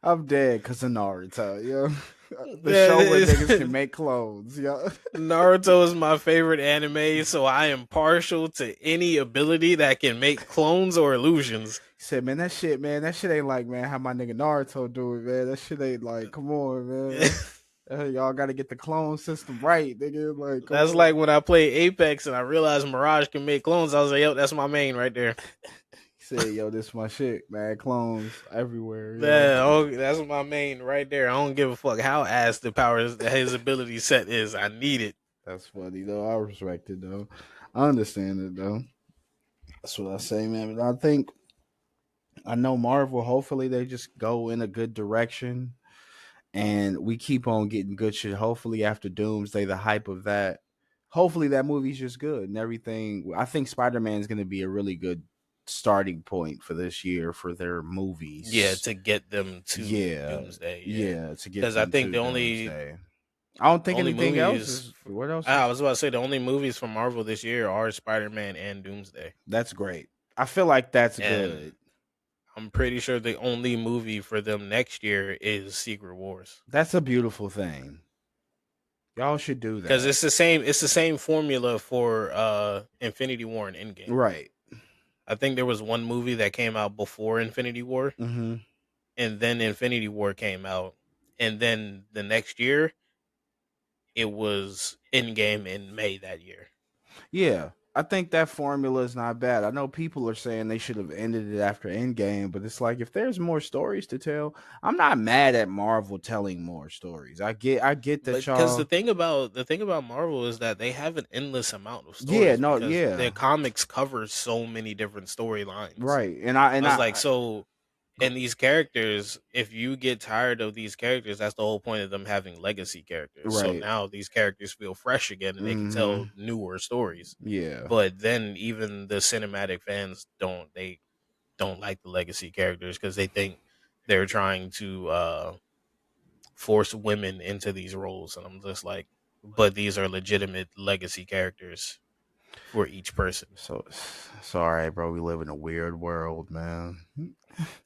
I'm dead because of Naruto, yo. The show where niggas can Yeah, make clothes, yo. Naruto is my favorite anime, so I am partial to any ability that can make clones or illusions. He said, man, that shit ain't like, man, how my nigga Naruto do it, man. That shit ain't like, come on, man. Y'all got to get the clone system right, nigga. Like, come That's on. like when I played Apex and I realized Mirage can make clones. I was like, yo, that's my main right there. He said, yo, this my shit, man. Clones everywhere, yo. Yeah, oh, that's my main right there. I don't give a fuck how ass the power his ability set is. I need it. That's funny, though. I respect it, though. I understand it, though. That's what I say, man. But I know Marvel, hopefully they just go in a good direction and we keep on getting good shit. Hopefully after Doomsday, the hype of that, hopefully that movie's just good and everything. I think Spider-Man is going to be a really good starting point for this year for their Yeah, movies. to get them to Yeah, Doomsday. Yeah, yeah, to get because I them think to the only Doomsday. I don't think only anything else movies. is. What else I is? was about to say the only movies from Marvel this year are Spider Man and Doomsday, That's great. I feel like that's and good. I'm pretty sure the only movie for them next year is Secret Wars. That's a beautiful thing. Y'all should do Because that. it's the same formula for Infinity War and Endgame. Right. I think there was one movie that came out before Infinity War, Mm-hmm. and then Infinity War came out, and then the next year it was Endgame in May that year. Yeah, I think that formula is not bad. I know people are saying they should have ended it after Endgame, but it's like if there's more stories to tell, I'm not mad at Marvel telling more stories. I get that But because y'all. the thing about Marvel is that they have an endless amount of Yeah, stories no, because yeah, their comics cover so many different storylines. right. And I I and was I, like, I so go, and these characters, if you get tired of these characters, that's the whole point of them having legacy characters. So right. now these characters feel fresh again and they can Mm-hmm. tell newer stories. Yeah. But then even the cinematic fans don't like the legacy characters because they think they're trying to force women into these roles. And I'm just like, but these are legitimate legacy characters for each person. So, sorry, bro. We live in a weird world, man.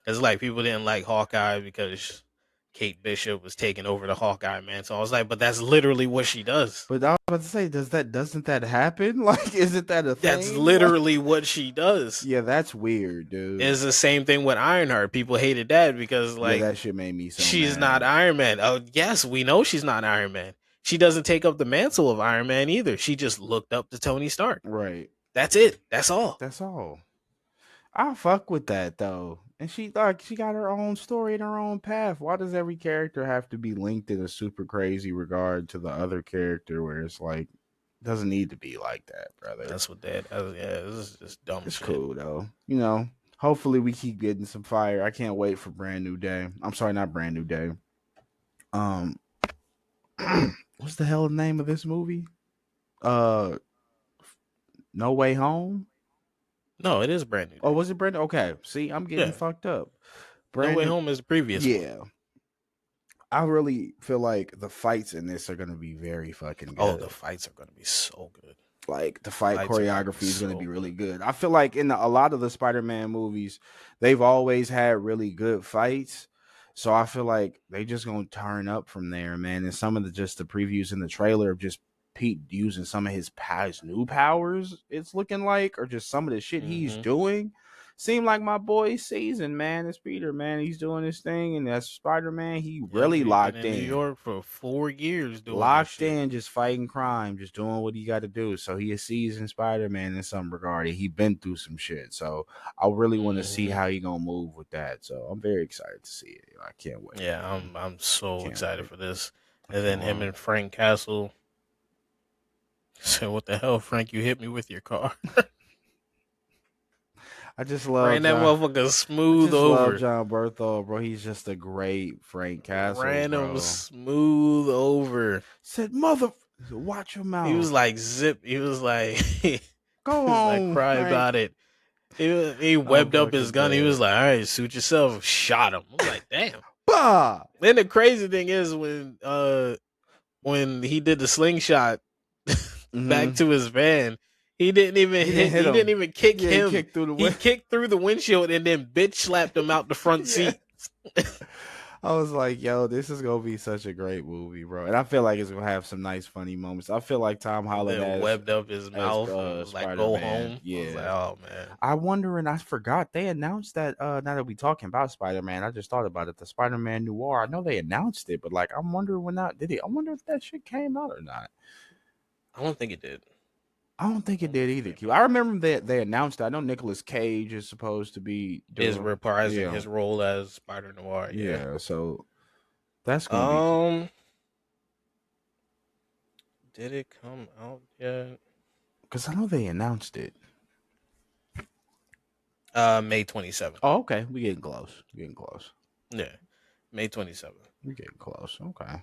It's like people didn't like Hawkeye because Kate Bishop was taking over the Hawkeye man. So I was like, but that's literally what she does. But I was about to say, doesn't that happen? Like, isn't that a That's thing? Like, literally what she does. yeah, that's weird, dude. It's the same thing with Ironheart. People hated that because Yeah, like that shit made me so she's not mad. Iron Man. Oh yes, we know she's not Iron Man. She doesn't take up the mantle of Iron Man either. She just looked up to Tony Stark. Right. That's it. That's all. That's all. I fuck with that though. And she got her own story and her own path. Why does every character have to be linked in a super crazy regard to the other character where it's like doesn't need to be like that, brother. That's what that. Yeah, this is just dumb It's shit. cool though. Hopefully we keep getting some fire. I can't wait for Brand New Day. I'm sorry, not Brand New Day. Um what's the hell the name of this movie? Uh No Way Home? No, it is brand new Oh, day. was it Brand? Okay. See, I'm getting Yeah, fucked up. No Brand Way New. Home is the previous one. Yeah. I really feel like the fights in this are gonna be very fucking Oh, the good. fights are gonna be so good. Like the The fight fights are gonna be choreography is gonna be so really good. good. I feel like in a lot of the Spider-Man movies, they've always had really good fights. So I feel like they just gonna turn up from there, man. And some of the previews in the trailer of just Pete using some of his new powers, it's looking like, or just some of the shit he's Mm-hmm. doing. Seem like my boy season, man. It's Peter, man. He's doing his thing, and that's Spider Man. He Yep, really he's been locked in New in York for 4 years doing this locked shit. in, just fighting crime, just doing what he got to do. So he is seasoned Spider Man in some regard. He been through some shit. So I really want to see Mm-hmm. how he gonna move with that. So I'm very excited to see it. I can't wait, Yeah, man. I'm so Can't excited wait. for this. I And then can't him wait. and Frank Castle said, "What the hell, Frank? You hit me with your car." I just Ran love that John. motherfucker I smooth just love over. John Berthold, bro. He's just a great Frank Castle, Ran him bro. smooth over. Said mother, watch your He was mouth. like zip. He was like he Go was like on, cry Frank. about it. He I'm webbed up his fucking gun. He was dead. like, "All right, suit yourself." Shot him. I'm like, "Damn." Bah! Then the crazy thing is when he did the slingshot back Mm-hmm. to his van, he didn't even He didn't hit. hit He didn't him. even kick Yeah, he him. kicked through the He window. kicked through the windshield and then bitch slapped him out the front Yeah. seat. I was like, yo, this is gonna be such a great movie, bro. And I feel like it's gonna have some nice, funny moments. I feel like Tom And Holland then webbed up his as mouth and was like, Spider "Go Man. home." I was like, Yeah. "Oh man." I wonder, and I forgot they announced that. Now that we talking about Spider Man, I just thought about it. The Spider Man Noir. I know they announced it, but like, I'm wondering when that did it. I wonder if that shit came out or not. I don't think it did. I don't think I it don't think did it either. came Q. out. I remember that they announced it. I know Nicolas Cage is supposed to be Is doing. reprising Yeah, his role as Spider Noir. Yeah. yeah. So that's gonna be cool. Um, did it come out yet? Because I know they announced it. May 27th. Oh, okay. We getting close. We getting close. Yeah, May 27th. We getting close. Okay.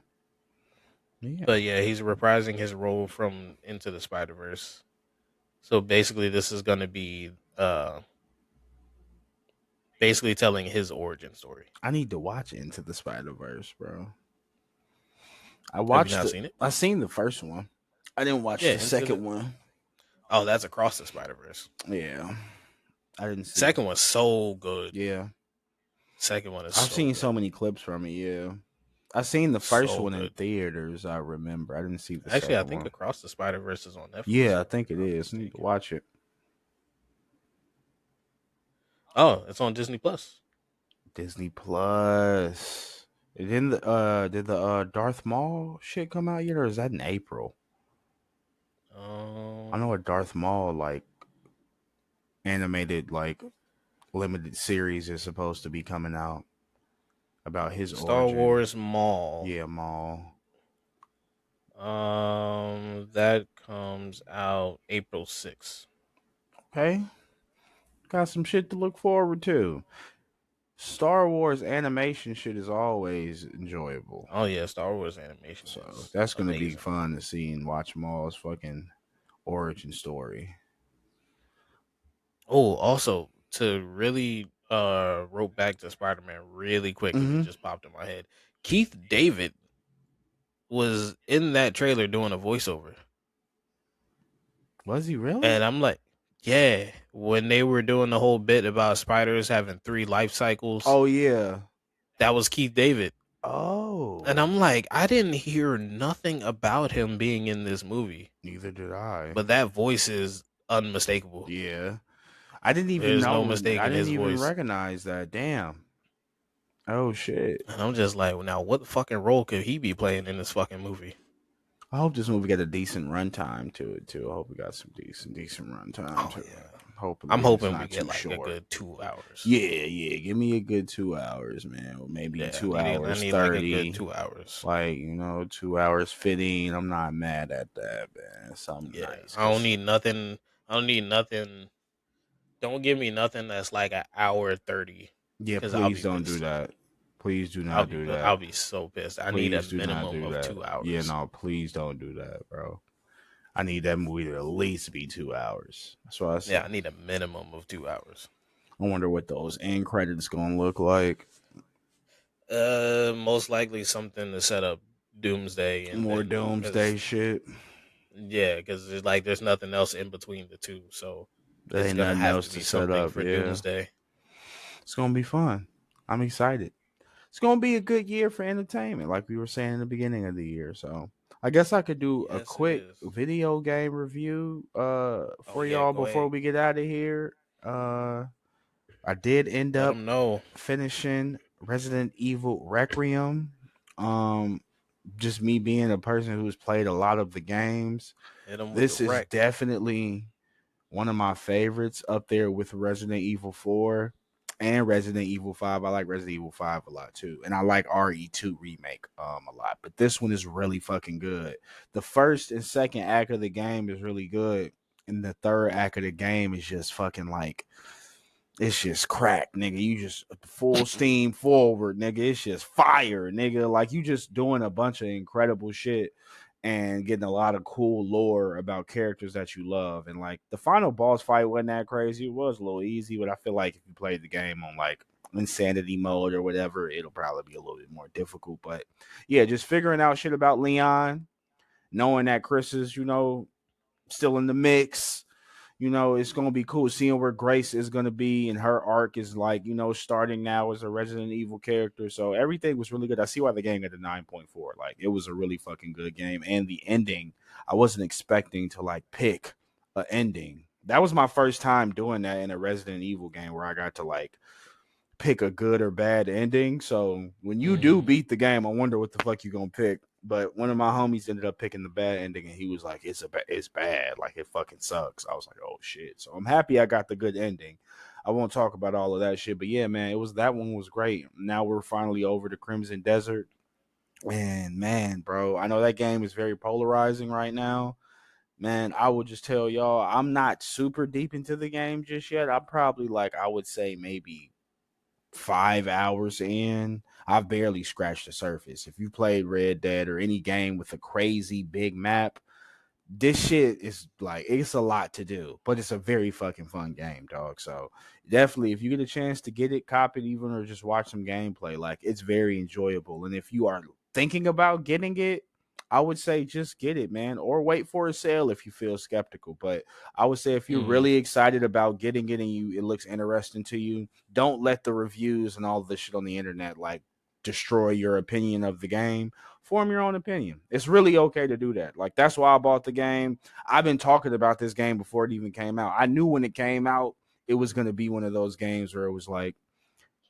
Yeah. But yeah, he's reprising his role from Into the Spider Verse. So basically, this is gonna be basically telling his origin story. I need to watch Into the Spider Verse, bro. I Have you watched not it. seen it? I seen the first one. I didn't watch Yeah, the Into the second one. Oh, that's Across the Spider Verse. Yeah. I didn't see it. Second one's so good. Yeah. Second one is I've so seen good. so many clips from it. Yeah. I seen the first So one in good. theaters. I remember. I didn't see the Actually, I second think one. Across the Spider Verse is on Netflix, Yeah, I if think I'm it not is. I need to mistaken. watch it. Oh, it's on Disney Plus. Disney Plus. Did the Darth Maul shit come out yet, or is that in April? I know a Um, Darth Maul like animated like limited series is supposed to be coming out about his Star origin. Wars Mall. Yeah, Maul. That comes out April 6th. Okay, got some shit to look forward to. Star Wars animation shit is always enjoyable. Oh yeah, Star Wars animation So is that's gonna be amazing. fun to see and watch Maul's fucking origin story. Oh, also to really rope back to Spider Man really quick because it Mm-hmm. just popped in my head. Keith David was in that trailer doing a voiceover, Was he really? and I'm like, yeah, when they were doing the whole bit about spiders having three life cycles, Oh yeah. that was Keith David. And Oh. I'm like, I didn't hear nothing about him being in this movie, Neither did I. but that voice is unmistakable. Yeah. I didn't even There's no know. I mistaking didn't his even voice. recognize that. Damn. Oh shit. And I'm just like, well, now what fucking role could he be playing in this fucking movie? I hope this movie got a decent runtime to it too. I hope we got some decent runtime Oh to it. yeah. I'm Hopefully it's hoping we not get too like a short. good 2 hours. Yeah, yeah. Give me a good 2 hours, man. Or maybe Yeah, two I hours need like a good 30. 2 hours. Like, 2 hours 15. I'm not mad at that, man. Something Yeah, nice. I don't Cause need nothing. I don't need nothing. Don't give me nothing that's like an hour 30, yeah, because I'll please be don't do pissed. that. Please do not do that. I'll be so pissed. I need a Please do not minimum do of that. two Yeah, hours. no, please don't do that, bro. I need that movie to at least be 2 hours. That's what I Yeah, said. I need a minimum of 2 hours. I wonder what those end credits gonna look like. Most likely something to set up Doomsday, and More then Doomsday because shit. yeah, because there's nothing else in between the two, so There it's ain't gonna nothing have else to to be set something up. for Yeah, Doomsday. it's gonna be fun. I'm excited. It's gonna be a good year for entertainment, like we were saying in the beginning of the year. So I guess I could do a Yes, it quick is. video game review Oh for yeah, y'all go before ahead. we get out of here. I did end Let up them know. finishing Resident Evil Requiem. Um, just me being a person who's played a lot of the games, Hit them with the this is wreck. definitely one of my favorites up there with Resident Evil 4 and Resident Evil 5. I like Resident Evil 5 a lot too. And I like RE2 remake a lot. But this one is really fucking good. The first and second act of the game is really good. And the third act of the game is just fucking like it's just crack, nigga. You just full steam forward, nigga. It's just fire, nigga. Like you just doing a bunch of incredible shit and getting a lot of cool lore about characters that you love. And like the final boss fight wasn't that crazy. It was a little easy, but I feel like if you played the game on like insanity mode or whatever, it'll probably be a little bit more difficult. But yeah, just figuring out shit about Leon, knowing that Chris is, still in the mix. It's gonna be cool seeing where Grace is gonna be, and her arc is like, starting now as a Resident Evil character. So everything was really good. I see why the game got a 9.4. Like, it was a really fucking good game, and the ending, I wasn't expecting to like pick a ending. That was my first time doing that in a Resident Evil game where I got to like pick a good or bad ending. So when you do Mm-hmm. beat the game, I wonder what the fuck you gonna pick. But one of my homies ended up picking the bad ending, and he was like, it's bad, like it fucking sucks." I was like, "Oh shit!" So I'm happy I got the good ending. I won't talk about all of that shit, but yeah, man, that one was great. Now we're finally over to Crimson Desert, and man, bro, I know that game is very polarizing right now. Man, I will just tell y'all, I'm not super deep into the game just yet. I'm probably like, I would say maybe 5 hours in. I've barely scratched the surface. If you played Red Dead or any game with a crazy big map, this shit is like, it's a lot to do, but it's a very fucking fun game, dog. So definitely, if you get a chance to get it, cop it, even or just watch some gameplay. Like, it's very enjoyable. And if you are thinking about getting it, I would say just get it, man, or wait for a sale if you feel skeptical. But I would say if you're Mm-hmm. really excited about getting it and it looks interesting to you, don't let the reviews and all this shit on the internet like destroy your opinion of the game. Form your own opinion. It's really okay to do that. Like, that's why I bought the game. I've been talking about this game before it even came out. I knew when it came out, it was going to be one of those games where it was like,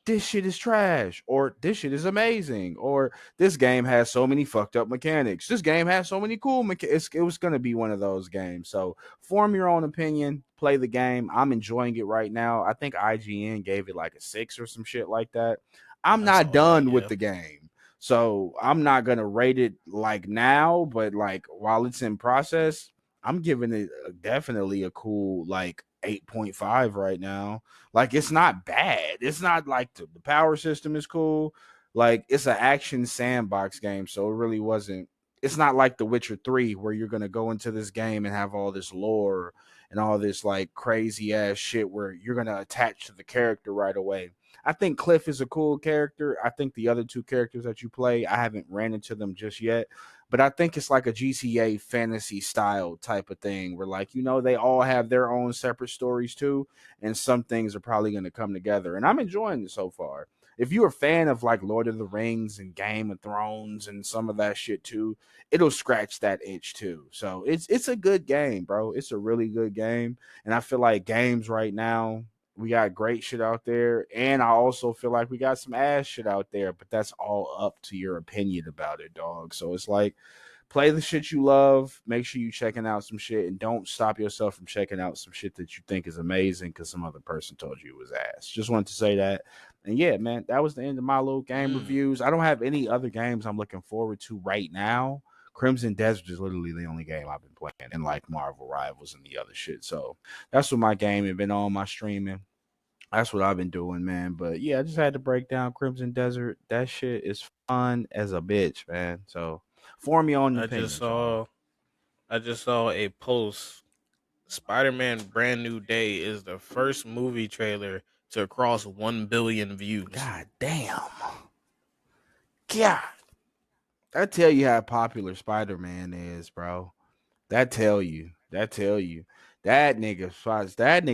this shit is trash, or this shit is amazing, or this game has so many fucked up mechanics. This game has so many cool mechanics. It was going to be one of those games. So form your own opinion, play the game. I'm enjoying it right now. I think IGN gave it like a 6 or some shit like that. I'm I not saw that. done with Yeah. the game. So I'm not going to rate it like now, but like while it's in process, I'm giving it definitely a cool like 8.5 right now. Like, it's not bad. It's not like the power system is cool. Like, it's an action sandbox game, so it really wasn't. It's not like The Witcher 3 where you're gonna go into this game and have all this lore and all this like crazy ass shit where you're gonna attach to the character right away. I think Cliff is a cool character. I think the other two characters that you play, I haven't ran into them just yet, but I think it's like a GTA fantasy style type of thing where, like, they all have their own separate stories too, and some things are probably going to come together. And I'm enjoying it so far. If you're a fan of like Lord of the Rings and Game of Thrones and some of that shit too, it'll scratch that itch too. So it's a good game, bro. It's a really good game. And I feel like games right now, we got great shit out there, and I also feel like we got some ass shit out there, but that's all up to your opinion about it, dog. So it's like, play the shit you love. Make sure you checking out some shit, and don't stop yourself from checking out some shit that you think is amazing because some other person told you it was ass. Just wanted to say that. And yeah, man, that was the end of my little game Mm. reviews. I don't have any other games I'm looking forward to right now. Crimson Desert is literally the only game I've been playing, and like Marvel Rivals and the other shit. So that's what my game has been on my streaming. That's what I've been doing, man. But yeah, I just had to break down Crimson Desert. That shit is fun as a bitch, man. So form your own I just opinions, y'all. saw. I just saw a post. Spider-Man: Brand New Day is the first movie trailer to cross 1 billion views. God damn. God. That tell you how popular Spider Man is, bro. That tell you. That tell you. That nigga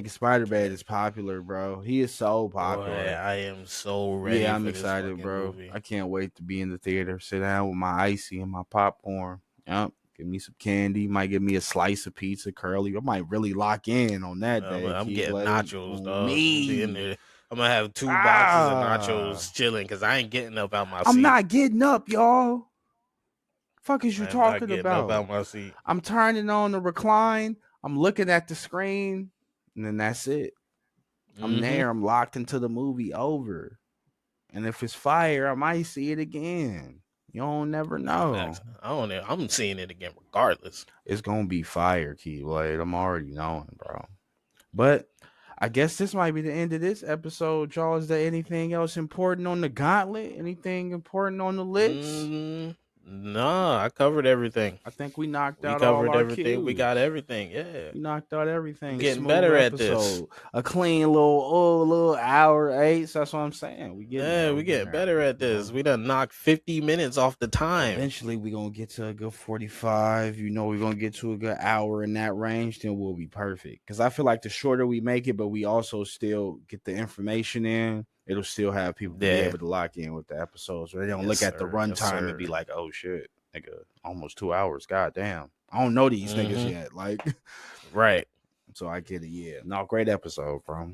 Spider Man Yeah. is popular, bro. He is so Boy, popular. I am so ready Yeah, I'm for this excited, fucking bro. movie. I can't wait to be in the theater, sit down with my icy and my popcorn. Yep. Give me some candy. Might give me a slice of pizza, curly. I might really lock in on that day, I'm getting Keyblade. nachos, On dog. I'm be in me. there. I'm gonna have 2 boxes of Ah. nachos chilling because I ain't getting up out my I'm seat. not getting up, y'all. Fuck is you I am not talking getting up out about? my seat. I'm turning on the recline. I'm looking at the screen, and then that's it. I'm Mm-hmm. there. I'm locked into the movie. Over. And if it's fire, I might see it again. You don't never Nah, know. facts. I don't know. I'm seeing it again regardless. It's gonna be fire, Keyblade. I'm already knowing, bro. But I guess this might be the end of this episode, y'all. Is there anything else important on the gauntlet? Anything important on the list? Mm, Nah, I covered everything. I think we knocked We out all covered our everything. We got cues. everything. Yeah. We knocked out I'm everything. getting Smooth better at this. episode. A clean little hour eight. So that's what I'm saying. We getting Yeah, there. we We getting getting there. better at You this. know. We done knocked 50 minutes off the time. Eventually we gonna get to a good 45. You know, we're gonna get to a good hour in that range, then we'll be perfect. Cause I feel like the shorter we make it, but we also still get the information in, it'll still have people be Yeah. able to lock in with the episodes. Where they don't Yes, look at the sir. Yes, runtime and sir. be like, oh shit, nigga, almost 2 hours. God damn. I don't know these niggas Mm-hmm. yet. Like Right. so I get it, yeah. No, great episode, bro.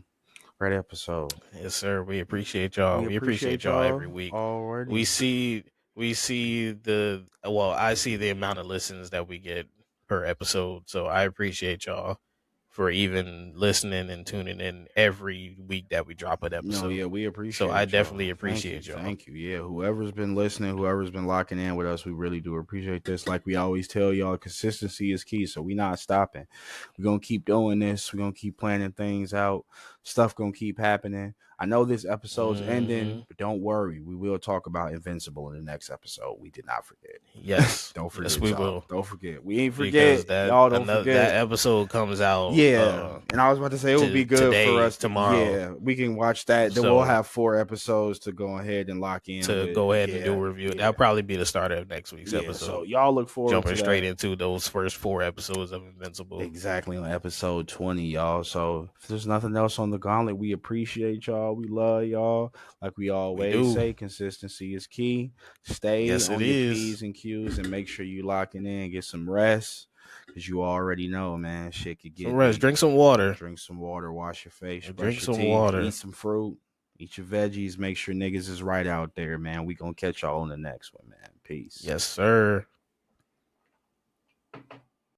Great episode. Yes, sir. We appreciate y'all. We We appreciate appreciate y'all every y'all week. We already. see we see the well, I see the amount of listens that we get per episode. So I appreciate y'all for even listening and tuning in every week that we drop an No, episode. yeah, we So I appreciate y'all. definitely Thank you. appreciate y'all. Thank you. Yeah, whoever's been listening, whoever's been locking in with us, we really do appreciate this. Like we always tell y'all, consistency is key. So we not stopping. We're gonna keep doing this. We're gonna keep planning things out. Stuff gonna keep happening. I know this episode's Hmm. ending, but don't worry. We will talk about Invincible in the next episode. We did not forget. Yes. Don't Yes, forget, we y'all. will. Don't forget. We ain't Because forget. Y'all don't that forget. episode comes out Yeah, and I was about to say it would be good for today, us to. tomorrow. Yeah, we can watch that. Then we'll So have 4 episodes to go ahead and lock in to with. go ahead and do Yeah, a review. yeah, That'll probably be the start of next week's yeah. So episode. y'all look forward Jumping to straight that. into those first 4 episodes of Invincible. Exactly on episode 20, y'all. So if there's nothing else on the gauntlet, we appreciate y'all. We love y'all. Like we We always do. say, consistency is key. Stay Yes, it on your is. P's and Q's and make sure you locking in, get some rest. Cause you already know, man, shit could So get rest, deep. drink some water. Drink some water, wash your face, brush Drink your some teeth, eat water. some fruit, eat your veggies, make sure niggas is right out there, man. We gonna catch y'all on the next one, man. Peace. Yes, sir.